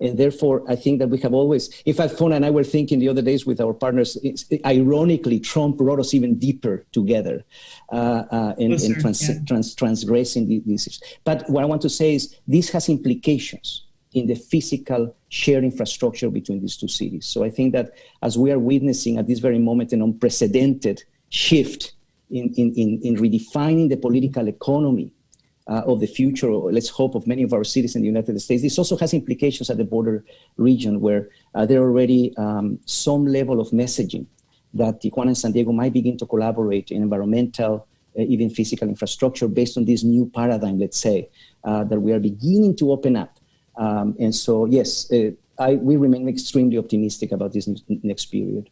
And therefore, I think that we have always, in fact, Fona and I were thinking the other days with our partners, ironically, Trump brought us even deeper together transgressing these issues. But what I want to say is this has implications in the physical shared infrastructure between these two cities. So I think that as we are witnessing at this very moment an unprecedented shift in redefining the political economy of the future, or let's hope, of many of our cities in the United States. This also has implications at the border region where there are already some level of messaging that Tijuana and San Diego might begin to collaborate in environmental, even physical infrastructure based on this new paradigm, let's say, that we are beginning to open up. And so, yes, we remain extremely optimistic about this next period.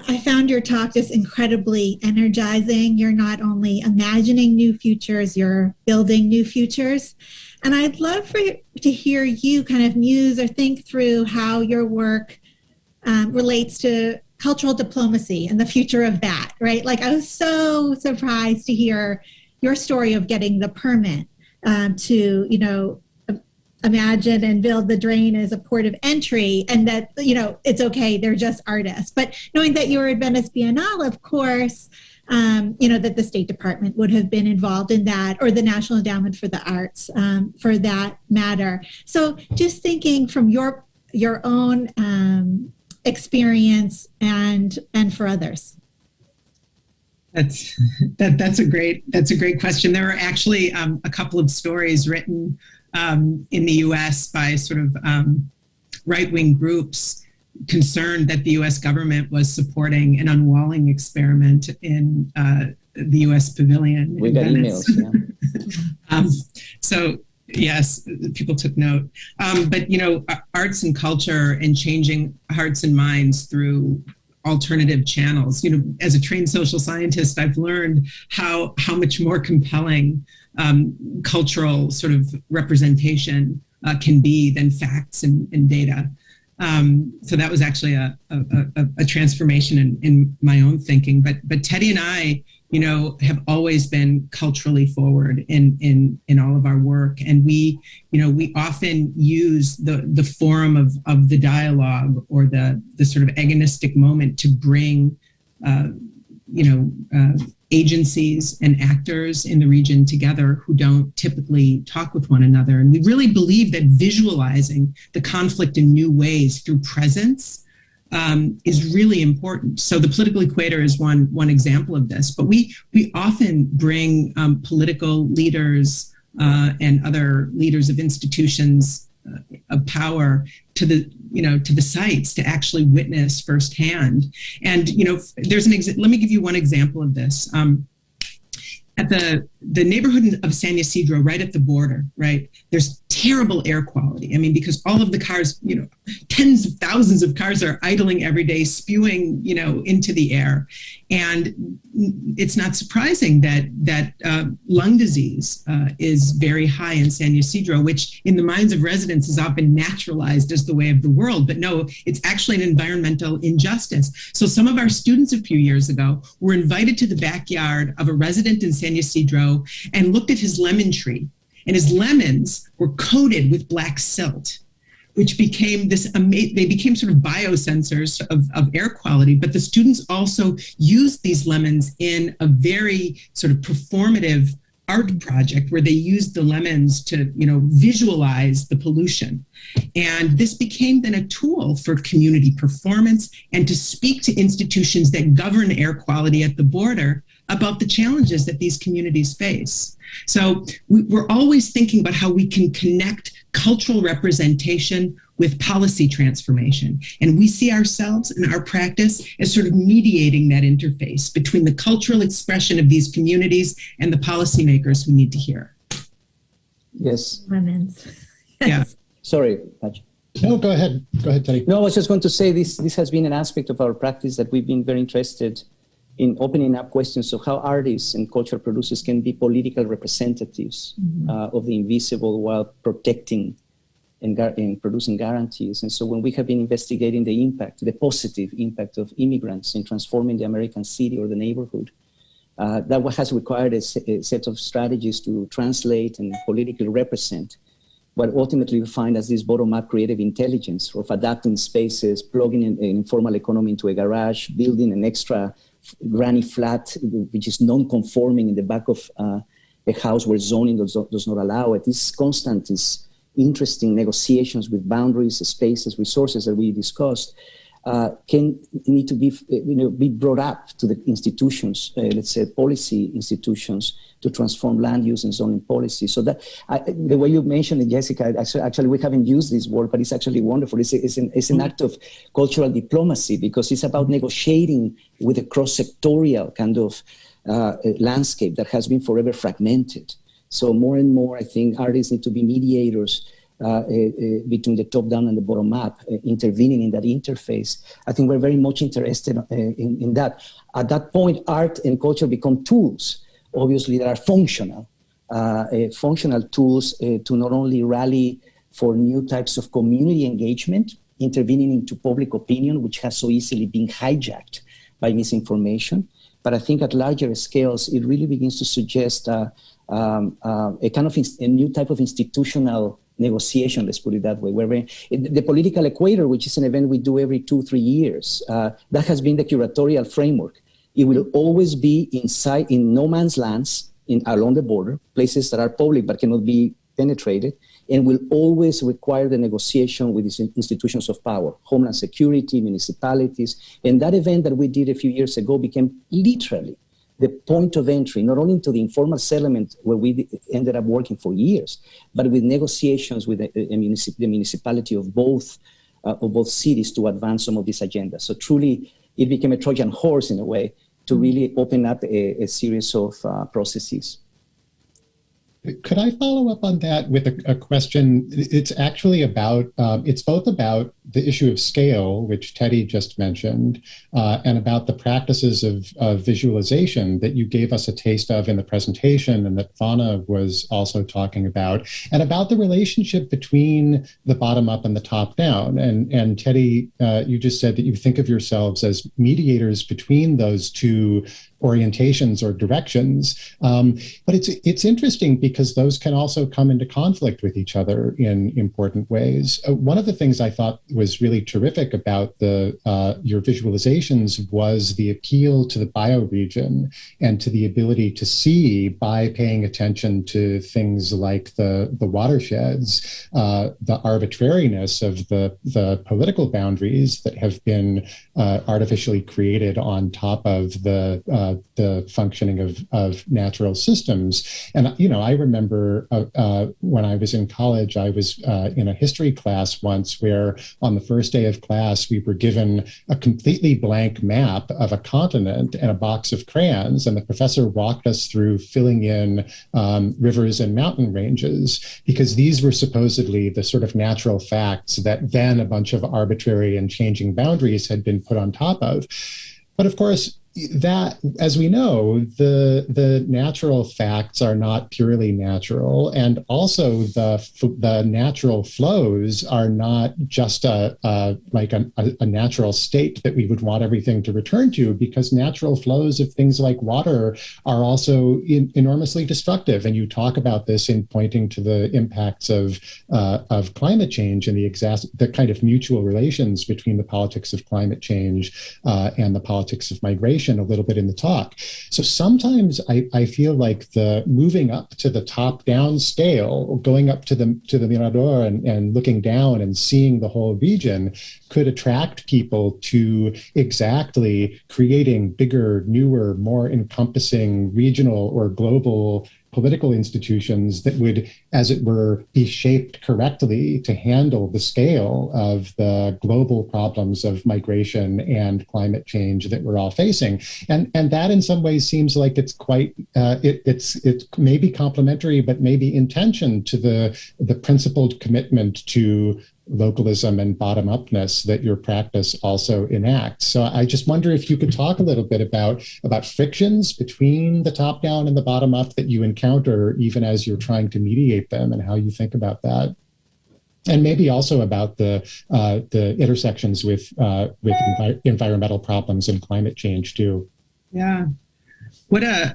I found your talk just incredibly energizing. You're not only imagining new futures, you're building new futures. And I'd love to hear you kind of muse or think through how your work relates to cultural diplomacy and the future of that, right? Like, I was so surprised to hear your story of getting the permit to, imagine and build the drain as a port of entry, and that, it's okay, they're just artists. But knowing that you were at Venice Biennale, of course, that the State Department would have been involved in that, or the National Endowment for the Arts, for that matter. So just thinking from your own experience and for others. That's a great question. There are actually a couple of stories written in the U.S. by sort of right-wing groups concerned that the U.S. government was supporting an unwalling experiment in the U.S. Pavilion. We got emails, yeah. So yes, people took note. But arts and culture and changing hearts and minds through alternative channels. As a trained social scientist, I've learned how much more compelling cultural sort of representation can be than facts and data. So that was actually a transformation in my own thinking. But Teddy and I, have always been culturally forward in all of our work, and we often use the forum of the dialogue or the sort of agonistic moment to bring agencies and actors in the region together who don't typically talk with one another. And we really believe that visualizing the conflict in new ways through presence is really important. So the political equator is one example of this, but we often bring political leaders and other leaders of institutions of power to the sites to actually witness firsthand. And there's let me give you one example of this. At the neighborhood of San Ysidro, right at the border, right, there's terrible air quality. I mean, because all of the cars, tens of thousands of cars are idling every day, spewing, into the air. And it's not surprising that lung disease is very high in San Ysidro, which in the minds of residents has often naturalized as the way of the world. But no, it's actually an environmental injustice. So some of our students a few years ago were invited to the backyard of a resident in San Ysidro and looked at his lemon tree. And his lemons were coated with black silt, which became they became sort of biosensors of air quality. But the students also used these lemons in a very sort of performative art project where they used the lemons to, visualize the pollution. And this became then a tool for community performance and to speak to institutions that govern air quality at the border about the challenges that these communities face. So we're always thinking about how we can connect cultural representation with policy transformation. And we see ourselves in our practice as sort of mediating that interface between the cultural expression of these communities and the policymakers who need to hear. Yes. Lemons. Yeah. Sorry, Patrick. No, go ahead. Go ahead, Teddy. No, I was just going to say this has been an aspect of our practice that we've been very interested in opening up questions of how artists and cultural producers can be political representatives of the invisible while protecting and producing guarantees. And so when we have been investigating the impact, the positive impact of immigrants in transforming the American city or the neighborhood, that has required a set of strategies to translate and politically represent what ultimately we find as this bottom-up creative intelligence of adapting spaces, plugging in an informal economy into a garage, building an extra granny flat, which is non-conforming in the back of a house where zoning does not allow it. This constant, this interesting negotiations with boundaries, spaces, resources that we discussed can need to be brought up to the institutions, let's say policy institutions, to transform land use and zoning policy. So that the way you mentioned it, Jessica, actually we haven't used this word, but it's actually wonderful. It's an act of cultural diplomacy because it's about negotiating with a cross-sectorial kind of landscape that has been forever fragmented. So more and more, I think artists need to be mediators between the top-down and the bottom-up, intervening in that interface. I think we're very much interested in that. At that point, art and culture become tools, obviously, that are functional tools to not only rally for new types of community engagement, intervening into public opinion, which has so easily been hijacked by misinformation, but I think at larger scales, it really begins to suggest a kind of a new type of institutional negotiation, let's put it that way, where the political equator, which is an event we do every 2-3 years, that has been the curatorial framework. It will always be in no man's lands along the border, places that are public but cannot be penetrated, and will always require the negotiation with these institutions of power, Homeland Security, municipalities. And that event that we did a few years ago became literally the point of entry, not only into the informal settlement where we ended up working for years, but with negotiations with the municipality of both cities to advance some of these agendas. So truly, it became a Trojan horse in a way to really open up a series of processes. Could I follow up on that with a question? It's actually about, it's both about the issue of scale, which Teddy just mentioned, and about the practices of visualization that you gave us a taste of in the presentation and that Vana was also talking about, and about the relationship between the bottom up and the top down. And Teddy, you just said that you think of yourselves as mediators between those two orientations or directions. But it's interesting because those can also come into conflict with each other in important ways. One of the things I thought was really terrific about your visualizations was the appeal to the bioregion and to the ability to see by paying attention to things like the watersheds, the arbitrariness of the political boundaries that have been artificially created on top of the functioning of natural systems. And, I remember when I was in college, I was in a history class once where on the first day of class, we were given a completely blank map of a continent and a box of crayons. And the professor walked us through filling in rivers and mountain ranges, because these were supposedly the sort of natural facts that then a bunch of arbitrary and changing boundaries had been put on top of. But of course, that, as we know, the natural facts are not purely natural, and also the natural flows are not just a natural state that we would want everything to return to, because natural flows of things like water are also enormously destructive. And you talk about this in pointing to the impacts of climate change and the kind of mutual relations between the politics of climate change and the politics of migration a little bit in the talk. So sometimes I feel like the moving up to the top-down scale, going up to the Mirador and looking down and seeing the whole region could attract people to exactly creating bigger, newer, more encompassing regional or global political institutions that would, as it were, be shaped correctly to handle the scale of the global problems of migration and climate change that we're all facing. And that in some ways seems like it's quite, it's maybe complementary, but maybe in tension to the principled commitment to localism and bottom-upness that your practice also enacts. So I just wonder if you could talk a little bit about frictions between the top-down and the bottom-up that you encounter even as you're trying to mediate them, and how you think about that. And maybe also about the intersections with environmental problems and climate change too. Yeah, what a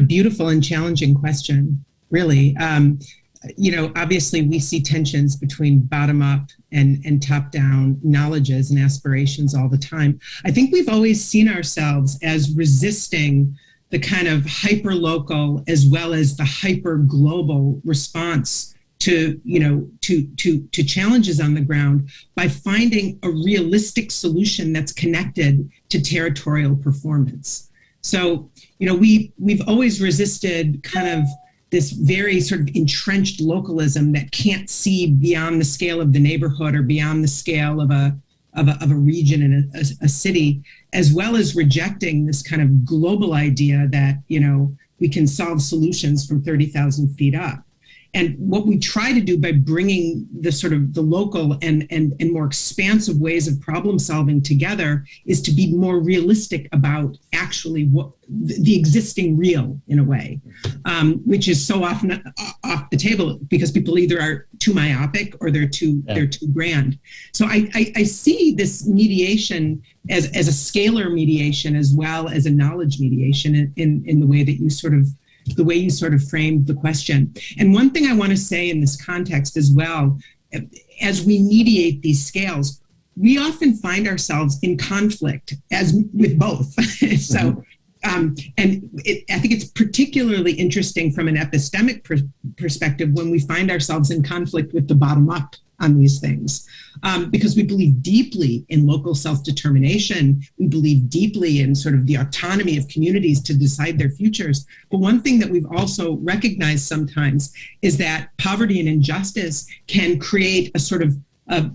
beautiful and challenging question, really. Obviously we see tensions between bottom up and top down knowledges and aspirations all the time. I think we've always seen ourselves as resisting the kind of hyper local as well as the hyper global response to challenges on the ground by finding a realistic solution that's connected to territorial performance. So, we've always resisted kind of this very sort of entrenched localism that can't see beyond the scale of the neighborhood or beyond the scale of a region and a city, as well as rejecting this kind of global idea that, we can solve solutions from 30,000 feet up. And what we try to do by bringing the sort of the local and more expansive ways of problem solving together is to be more realistic about actually what the existing real, in a way, which is so often off the table because people either are too myopic or they're too grand. So I see this mediation as a scalar mediation as well as a knowledge mediation in the way that you sort of framed the question. And one thing I want to say in this context as well, as we mediate these scales, we often find ourselves in conflict as with both. So, I think it's particularly interesting from an epistemic perspective when we find ourselves in conflict with the bottom up on these things, because we believe deeply in local self-determination. We believe deeply in sort of the autonomy of communities to decide their futures. But one thing that we've also recognized sometimes is that poverty and injustice can create a sort of a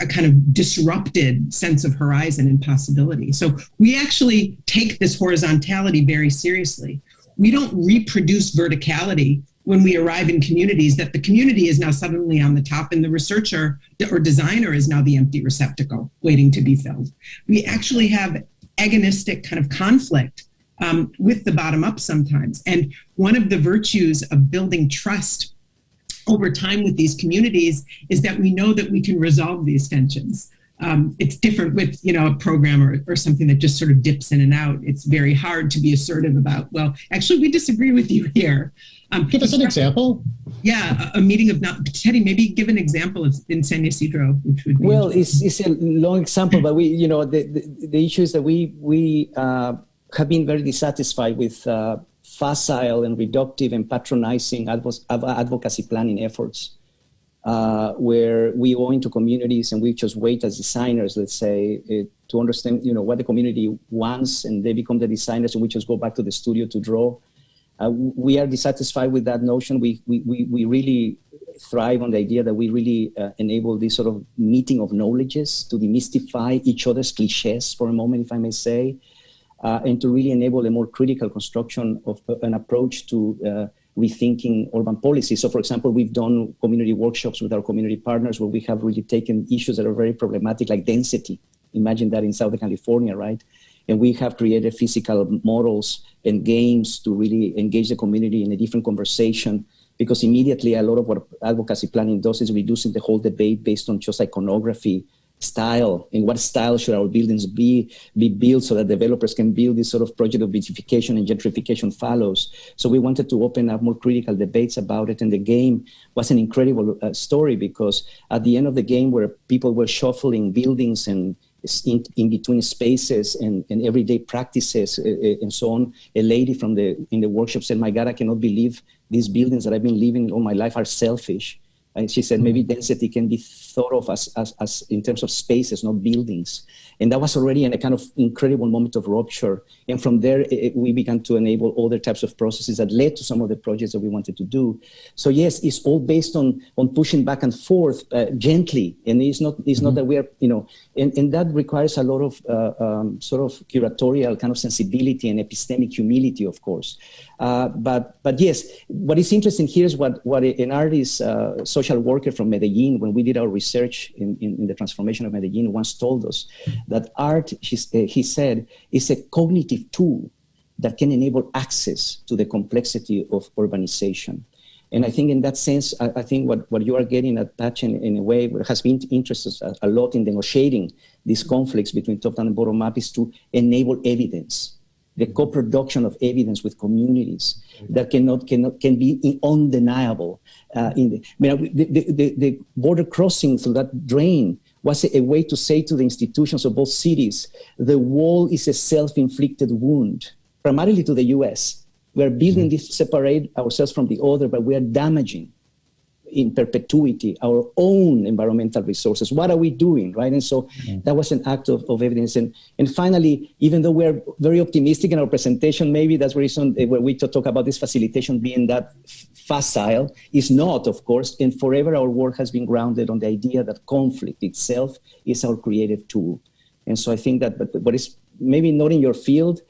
kind of disrupted sense of horizon and possibility. So we actually take this horizontality very seriously. We don't reproduce verticality when we arrive in communities that the community is now suddenly on the top and the researcher or designer is now the empty receptacle waiting to be filled. We actually have agonistic kind of conflict with the bottom up sometimes. And one of the virtues of building trust over time with these communities is that we know that we can resolve these tensions. It's different with, a program or something that just sort of dips in and out. It's very hard to be assertive about, well, actually, we disagree with you here. Give us an example. Yeah, a meeting of Teddy, maybe give an example in San Ysidro, which would be it's a long example, but we, the issue is that we have been very dissatisfied with facile and reductive and patronizing advocacy planning efforts, where we go into communities and we just wait as designers, let's say, to understand, what the community wants, and they become the designers, and we just go back to the studio to draw. We are dissatisfied with that notion. We really thrive on the idea that we really enable this sort of meeting of knowledges to demystify each other's cliches for a moment, if I may say, and to really enable a more critical construction of an approach to rethinking urban policy. So, for example, we've done community workshops with our community partners where we have really taken issues that are very problematic, like density. Imagine that in Southern California, right? And we have created physical models and games to really engage the community in a different conversation, because immediately a lot of what advocacy planning does is reducing the whole debate based on just iconography, style, and what style should our buildings be built so that developers can build this sort of project of beautification and gentrification follows. So we wanted to open up more critical debates about it, and the game was an incredible story, because at the end of the game, where people were shuffling buildings and in between spaces and everyday practices and so on, a lady in the workshop said, "My God, I cannot believe these buildings that I've been living all my life are selfish." And she said, maybe density can be thought of as in terms of spaces, not buildings. And that was already a kind of incredible moment of rupture. And from there, we began to enable other types of processes that led to some of the projects that we wanted to do. So yes, it's all based on pushing back and forth gently. And it's not that we are, and that requires a lot of sort of curatorial kind of sensibility and epistemic humility, of course. But yes, what is interesting here is what an artist, social worker from Medellin, when we did our research in the transformation of Medellin, once told us that art, he said, is a cognitive tool that can enable access to the complexity of urbanization. And I think in that sense, I think what you are getting at, Patchen, in a way, has been interested a lot in negotiating these conflicts between top-down and bottom-up, is to enable evidence, the co-production of evidence with communities that can be undeniable. The border crossing through that drain was a way to say to the institutions of both cities, the wall is a self-inflicted wound, primarily to the US. We are building this to separate ourselves from the other, but we are damaging in perpetuity our own environmental resources. What are we doing, right? And so that was an act of evidence. And finally, even though we're very optimistic in our presentation, maybe that's the reason where we talk about this facilitation being that facile, is not, of course, and forever our work has been grounded on the idea that conflict itself is our creative tool. And so I think that, but it's maybe not in your field,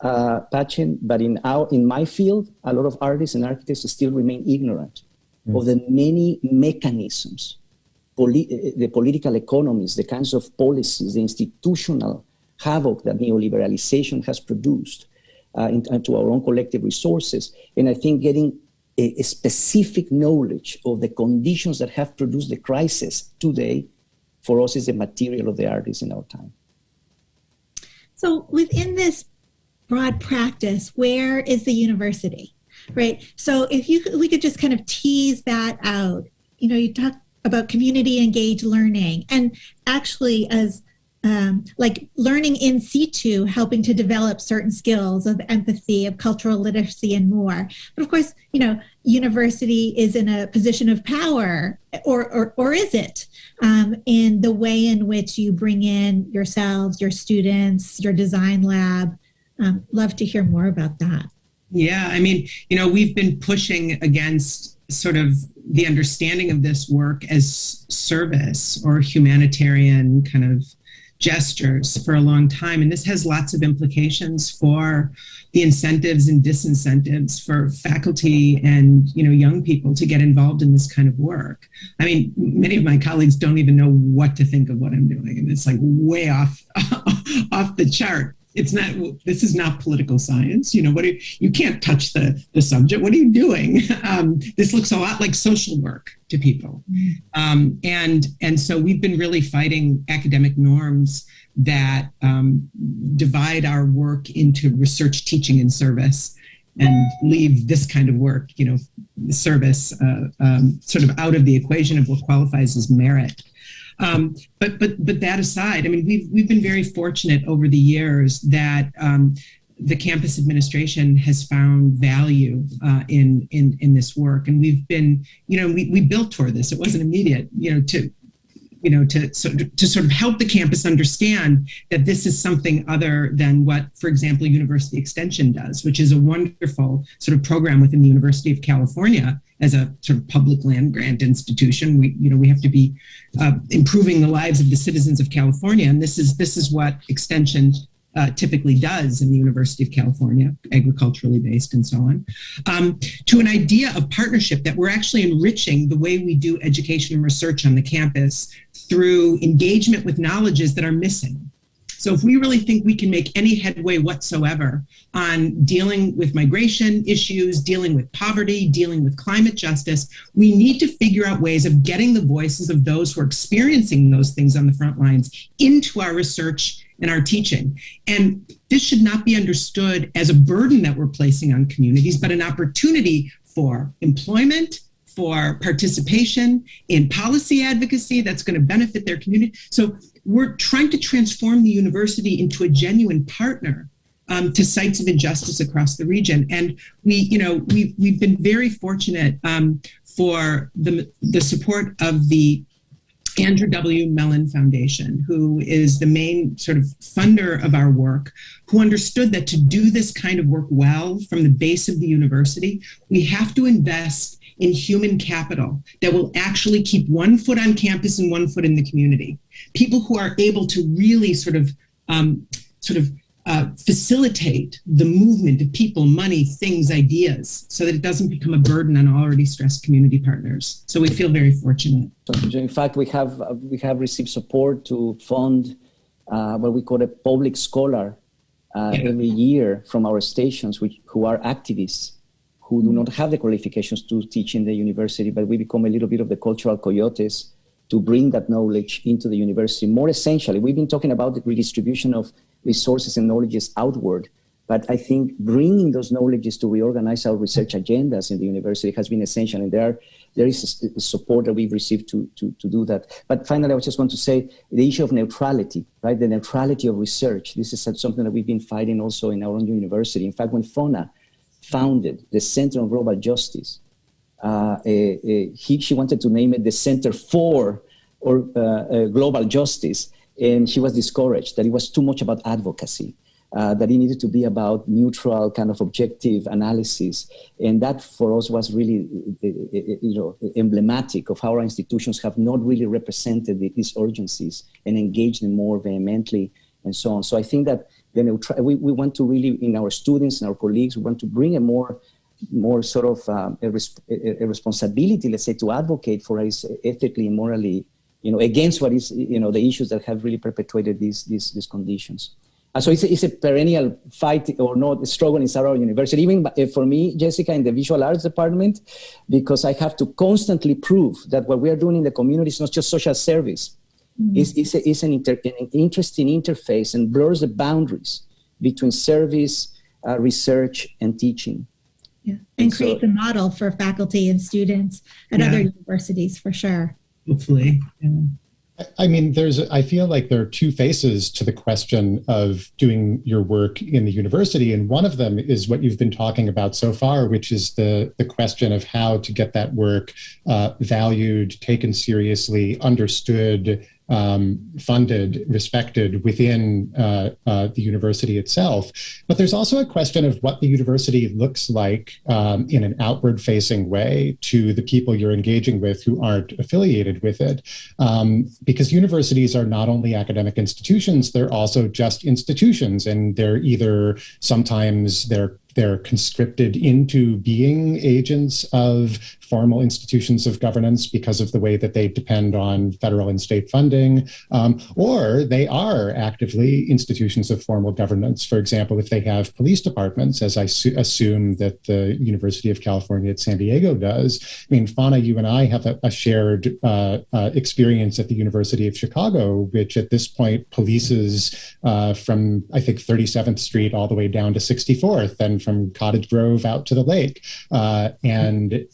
Patchen, but in my field, a lot of artists and architects still remain ignorant of the many mechanisms, the political economies, the kinds of policies, the institutional havoc that neoliberalization has produced into our own collective resources. And I think getting a specific knowledge of the conditions that have produced the crisis today, for us, is the material of the artists in our time. So within this broad practice, where is the university? Right. So if we could just kind of tease that out, you talk about community engaged learning, and actually as like learning in situ, helping to develop certain skills of empathy, of cultural literacy, and more. But of course, university is in a position of power, or is it, in the way in which you bring in yourselves, your students, your design lab? Love to hear more about that. Yeah, I mean, we've been pushing against sort of the understanding of this work as service or humanitarian kind of gestures for a long time. And this has lots of implications for the incentives and disincentives for faculty and, young people to get involved in this kind of work. I mean, many of my colleagues don't even know what to think of what I'm doing. And it's like way off the chart. This is not political science. You can't touch the subject. What are you doing? This looks a lot like social work to people. And so we've been really fighting academic norms that divide our work into research, teaching, and service, and leave this kind of work, service, sort of out of the equation of what qualifies as merit. But that aside, I mean, we've been very fortunate over the years that the campus administration has found value in this work, and we've been, we built toward this. It wasn't immediate, to sort of help the campus understand that this is something other than what, for example, University Extension does, which is a wonderful sort of program within the University of California as a sort of public land grant institution. We have to be improving the lives of the citizens of California, and this is what Extension typically does in the University of California, agriculturally based and so on, to an idea of partnership that we're actually enriching the way we do education and research on the campus through engagement with knowledges that are missing. So if we really think we can make any headway whatsoever on dealing with migration issues, dealing with poverty, dealing with climate justice, we need to figure out ways of getting the voices of those who are experiencing those things on the front lines into our research and our teaching. And this should not be understood as a burden that we're placing on communities, but an opportunity for employment, for participation in policy advocacy that's going to benefit their community. So we're trying to transform the university into a genuine partner to sites of injustice across the region. And we've been very fortunate for the support of the Andrew W. Mellon Foundation, who is the main sort of funder of our work, who understood that to do this kind of work well from the base of the university, we have to invest in human capital that will actually keep one foot on campus and one foot in the community. People who are able to really facilitate the movement of people, money, things, ideas, so that it doesn't become a burden on already stressed community partners. So we feel very fortunate. So in fact, we have received support to fund what we call a public scholar every year from our stations, who are activists, who do not have the qualifications to teach in the university, but we become a little bit of the cultural coyotes to bring that knowledge into the university. More essentially, we've been talking about the redistribution of resources and knowledges outward, but I think bringing those knowledges to reorganize our research agendas in the university has been essential, and there is a support that we've received to do that. But finally, I just want to say the issue of neutrality, right? The neutrality of research. This is something that we've been fighting also in our own university. In fact, when FONA founded the Center on Global Justice, she wanted to name it the Center for Global Justice, and she was discouraged that it was too much about advocacy, that it needed to be about neutral kind of objective analysis. And that for us was really emblematic of how our institutions have not really represented these urgencies and engaged them more vehemently and so on. So I think that we want to really, in our students and our colleagues, we want to bring a more sort of a responsibility, let's say, to advocate for us ethically and morally, against what is, the issues that have really perpetuated these conditions. So it's a perennial fight or not struggle inside our university, even for me, Jessica, in the visual arts department, because I have to constantly prove that what we are doing in the community is not just social service. It's an interesting interface and blurs the boundaries between service, research, and teaching. Yeah, and creates a model for faculty and students at other universities, for sure. Hopefully. Yeah. I mean, I feel like there are two faces to the question of doing your work in the university. And one of them is what you've been talking about so far, which is the question of how to get that work valued, taken seriously, understood, funded, respected within the university itself. But there's also a question of what the university looks like in an outward-facing way to the people you're engaging with who aren't affiliated with it. Because universities are not only academic institutions, they're also just institutions, and they're either sometimes they're conscripted into being agents of formal institutions of governance because of the way that they depend on federal and state funding, or they are actively institutions of formal governance. For example, if they have police departments, as I assume that the University of California at San Diego does. I mean, Fauna, you and I have a shared experience at the University of Chicago, which at this point polices from, I think, 37th Street all the way down to 64th, and from Cottage Grove out to the lake. And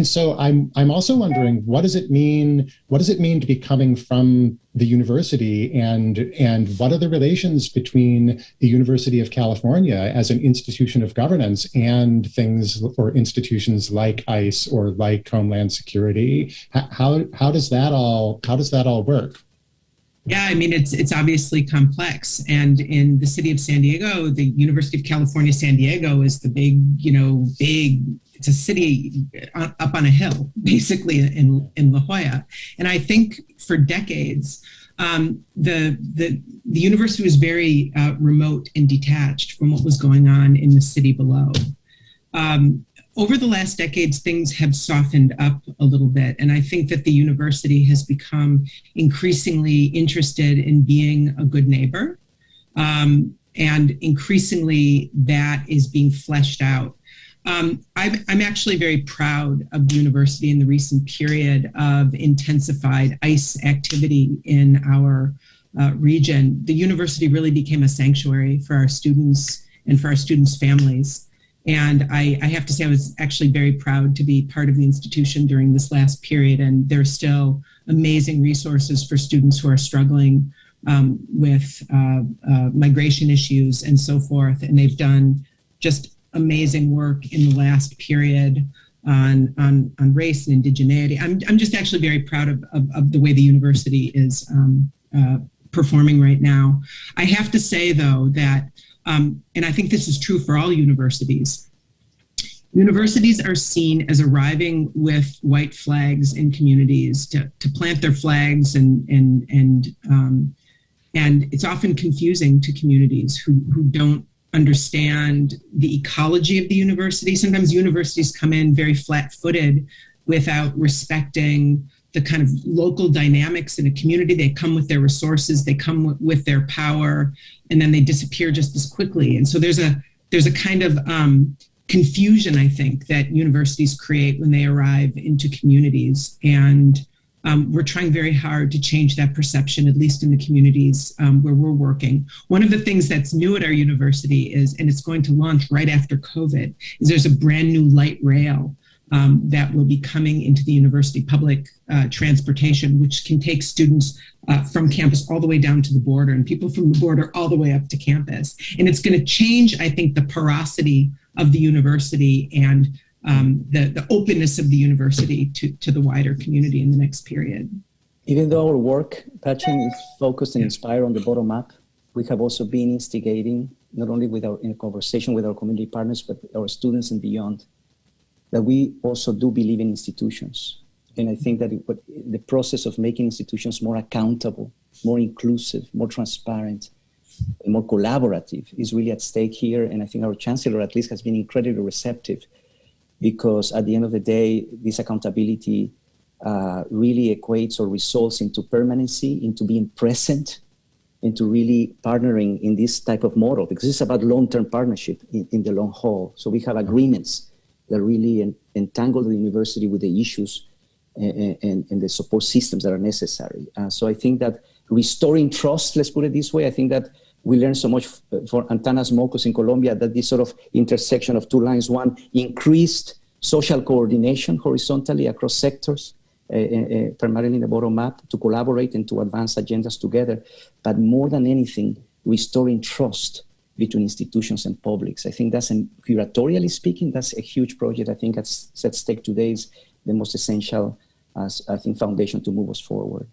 so I'm also wondering, what does it mean to be coming from the university, and what are the relations between the University of California as an institution of governance and things or institutions like ICE or like Homeland Security? How does that all work? Yeah, I mean, it's obviously complex. And in the city of San Diego, the University of California, San Diego is the big, it's a city up on a hill, basically in La Jolla. And I think for decades, the university was very remote and detached from what was going on in the city below. over the last decades, things have softened up a little bit. And I think that the university has become increasingly interested in being a good neighbor. And increasingly that is being fleshed out. I'm actually very proud of the university in the recent period of intensified ICE activity in our region. The university really became a sanctuary for our students and for our students' families. And I have to say, I was actually very proud to be part of the institution during this last period. And there's still amazing resources for students who are struggling with migration issues and so forth. And they've done just amazing work in the last period on race and indigeneity. I'm just actually very proud of the way the university is performing right now. I have to say, though, that and I think this is true for all universities. Universities are seen as arriving with white flags in communities to plant their flags, and it's often confusing to communities who don't understand the ecology of the university. Sometimes universities come in very flat-footed without respecting the kind of local dynamics in a community. They come with their resources, they come with their power, and then they disappear just as quickly. And so there's a kind of confusion, I think, that universities create when they arrive into communities. And we're trying very hard to change that perception, at least in the communities where we're working. One of the things that's new at our university is, and it's going to launch right after COVID, is there's a brand new light rail that will be coming into the university public transportation, which can take students from campus all the way down to the border, and people from the border all the way up to campus. And it's going to change, I think, the porosity of the university and the openness of the university to the wider community in the next period. Even though our work, Patchen, is focused and inspired on the bottom up, we have also been instigating, not only in conversation with our community partners, but our students and beyond, that we also do believe in institutions. And I think that the process of making institutions more accountable, more inclusive, more transparent, and more collaborative is really at stake here. And I think our chancellor, at least, has been incredibly receptive, because at the end of the day, this accountability really equates or results into permanency, into being present, into really partnering in this type of model, because it's about long-term partnership in the long haul. So we have agreements that really entangle the university with the issues and the support systems that are necessary. So I think that restoring trust, let's put it this way, I think that we learned so much for Antanas Mocos in Colombia, that this sort of intersection of two lines: one, increased social coordination horizontally across sectors, primarily in the bottom up, to collaborate and to advance agendas together. But more than anything, restoring trust between institutions and publics. I think that's, curatorially speaking, that's a huge project. I think that's at stake today is the most essential, foundation to move us forward.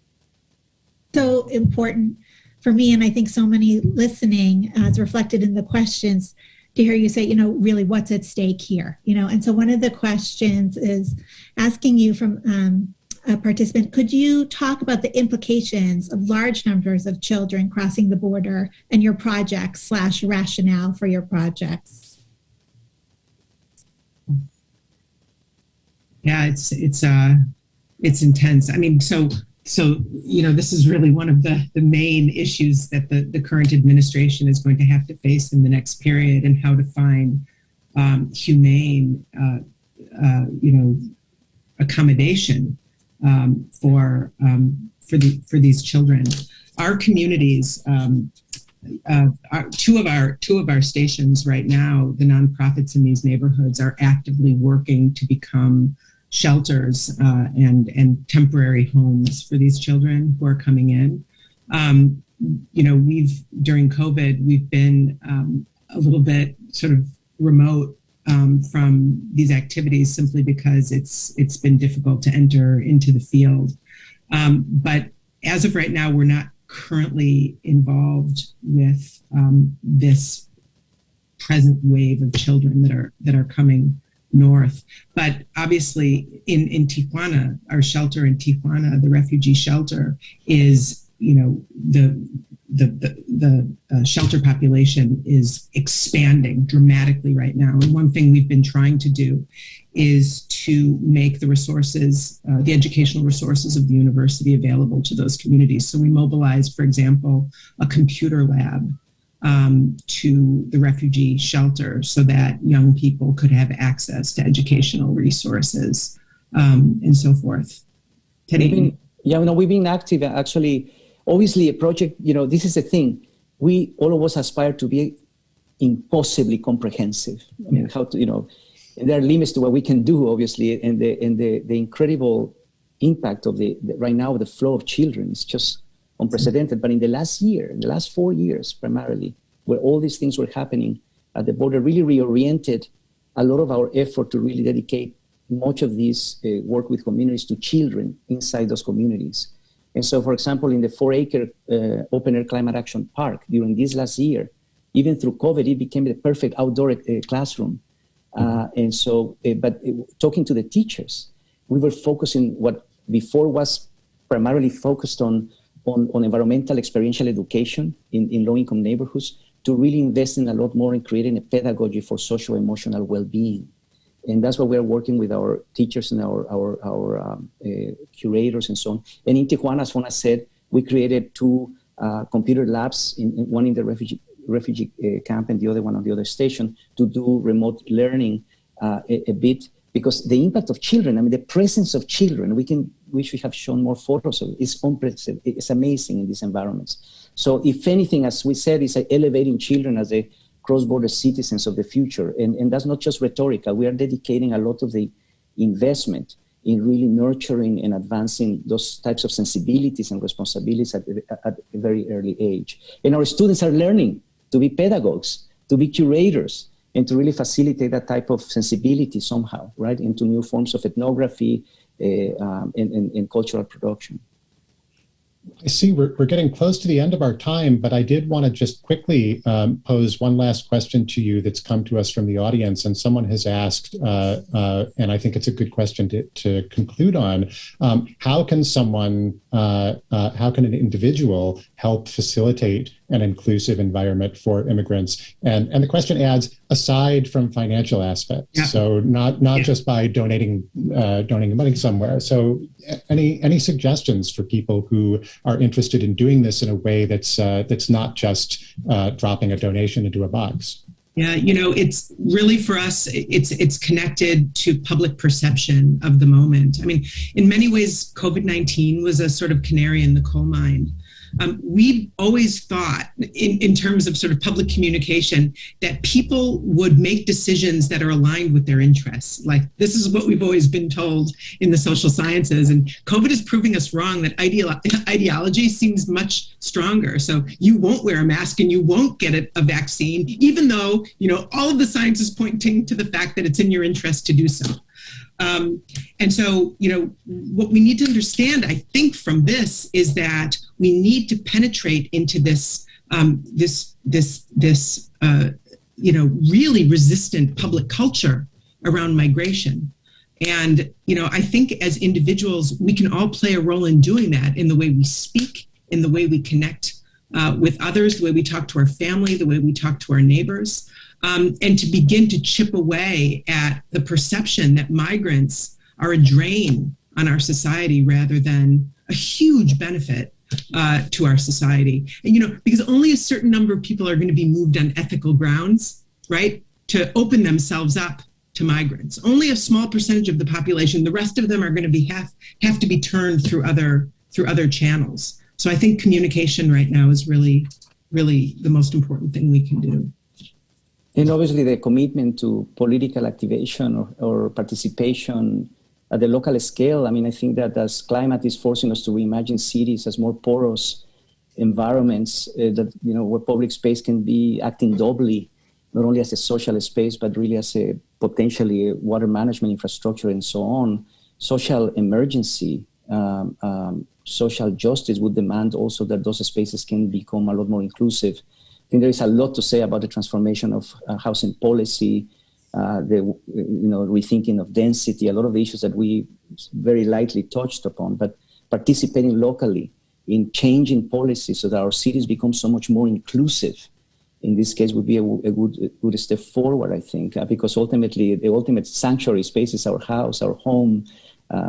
So important for me, and I think so many listening, as reflected in the questions, to hear you say, really what's at stake here, And so one of the questions is asking you from a participant, could you talk about the implications of large numbers of children crossing the border and your projects / rationale for your projects? Yeah, it's intense. I mean, so this is really one of the main issues that the current administration is going to have to face in the next period, and how to find humane, accommodation for these children. Our communities, two of our stations right now, the nonprofits in these neighborhoods are actively working to become shelters and temporary homes for these children who are coming in. During COVID, we've been a little bit sort of remote from these activities, simply because it's been difficult to enter into the field. But as of right now, we're not currently involved with this present wave of children that are coming north. But obviously in Tijuana, our shelter in Tijuana, the refugee shelter, is, shelter population is expanding dramatically right now. And one thing we've been trying to do is to make the resources, the educational resources of the university available to those communities. So we mobilized, for example, a computer lab to the refugee shelter so that young people could have access to educational resources and so forth. We've been active actually. Obviously, a project, this is the thing. All of us aspire to be impossibly comprehensive. I mean, how to, and there are limits to what we can do, obviously, and the incredible impact of right now, the flow of children is just unprecedented. But in the last 4 years, primarily, where all these things were happening at the border, really reoriented a lot of our effort to really dedicate much of this work with communities to children inside those communities. And so, for example, in the 4-acre open-air climate action park during this last year, even through COVID, it became the perfect outdoor classroom. And so, but talking to the teachers, we were focusing what before was primarily focused on environmental experiential education in low-income neighborhoods to really invest in a lot more in creating a pedagogy for social-emotional well-being. And that's what we're working with our teachers and our curators and so on. And in Tijuana, as Fona said, we created 2 computer labs, one in the refugee camp and the other one on the other station, to do remote learning a bit, because the impact of children, I mean, the presence of children, we should have shown more photos of it. It's unprecedented. It's amazing in these environments. So if anything, as we said, it's elevating children as a cross-border citizens of the future. And that's not just rhetorical. We are dedicating a lot of the investment in really nurturing and advancing those types of sensibilities and responsibilities at a very early age. And our students are learning to be pedagogues, to be curators, and to really facilitate that type of sensibility somehow, right, into new forms of ethnography and cultural production. I see we're getting close to the end of our time, but I did want to just quickly pose one last question to you that's come to us from the audience. And someone has asked, and I think it's a good question to conclude on, how can an individual help facilitate an inclusive environment for immigrants? And the question adds, aside from financial aspects, yeah. So not just by donating money somewhere. So any suggestions for people who are interested in doing this in a way that's not just dropping a donation into a box? Yeah, it's really, for us, it's connected to public perception of the moment. I mean, in many ways, COVID-19 was a sort of canary in the coal mine. We always thought, in terms of sort of public communication, that people would make decisions that are aligned with their interests. Like, this is what we've always been told in the social sciences. And COVID is proving us wrong, that ideology seems much stronger. So you won't wear a mask and you won't get a vaccine, even though, all of the science is pointing to the fact that it's in your interest to do so. And so, what we need to understand, I think, from this is that we need to penetrate into this really resistant public culture around migration. And, I think as individuals, we can all play a role in doing that, in the way we speak, in the way we connect with others, the way we talk to our family, the way we talk to our neighbors. And to begin to chip away at the perception that migrants are a drain on our society rather than a huge benefit to our society. And, because only a certain number of people are going to be moved on ethical grounds, right, to open themselves up to migrants. Only a small percentage of the population. The rest of them are going to have to be turned through other channels. So I think communication right now is really, really the most important thing we can do. And obviously the commitment to political activation or participation at the local scale. I mean, I think that as climate is forcing us to reimagine cities as more porous environments, where public space can be acting doubly, not only as a social space, but really as a potentially water management infrastructure and so on. Social emergency, social justice would demand also that those spaces can become a lot more inclusive. I think there is a lot to say about the transformation of housing policy, the rethinking of density, a lot of the issues that we very lightly touched upon, but participating locally in changing policies so that our cities become so much more inclusive, in this case, would be a good step forward, I think, because ultimately the ultimate sanctuary space is our house, our home,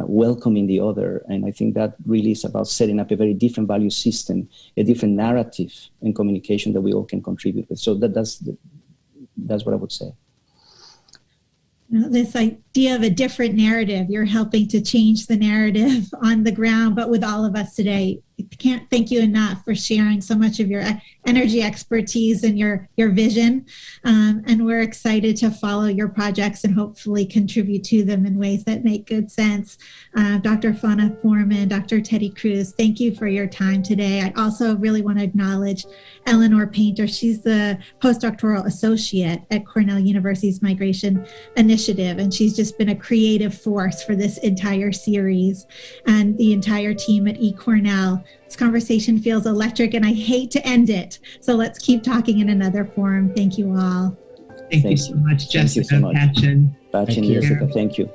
welcoming the other. And I think that really is about setting up a very different value system, a different narrative and communication that we all can contribute with. So that's what I would say. This idea of a different narrative, you're helping to change the narrative on the ground, but with all of us today. I can't thank you enough for sharing so much of your energy expertise and your vision. And we're excited to follow your projects and hopefully contribute to them in ways that make good sense. Dr. Fauna Foreman, Dr. Teddy Cruz, thank you for your time today. I also really want to acknowledge Eleanor Painter. She's the postdoctoral associate at Cornell University's Migration Initiative, and she's just been a creative force for this entire series, and the entire team at eCornell. This conversation feels electric, and I hate to end it. So let's keep talking in another forum. Thank you all. Thank you so much, Jessica, Patchen. Jessica, thank you.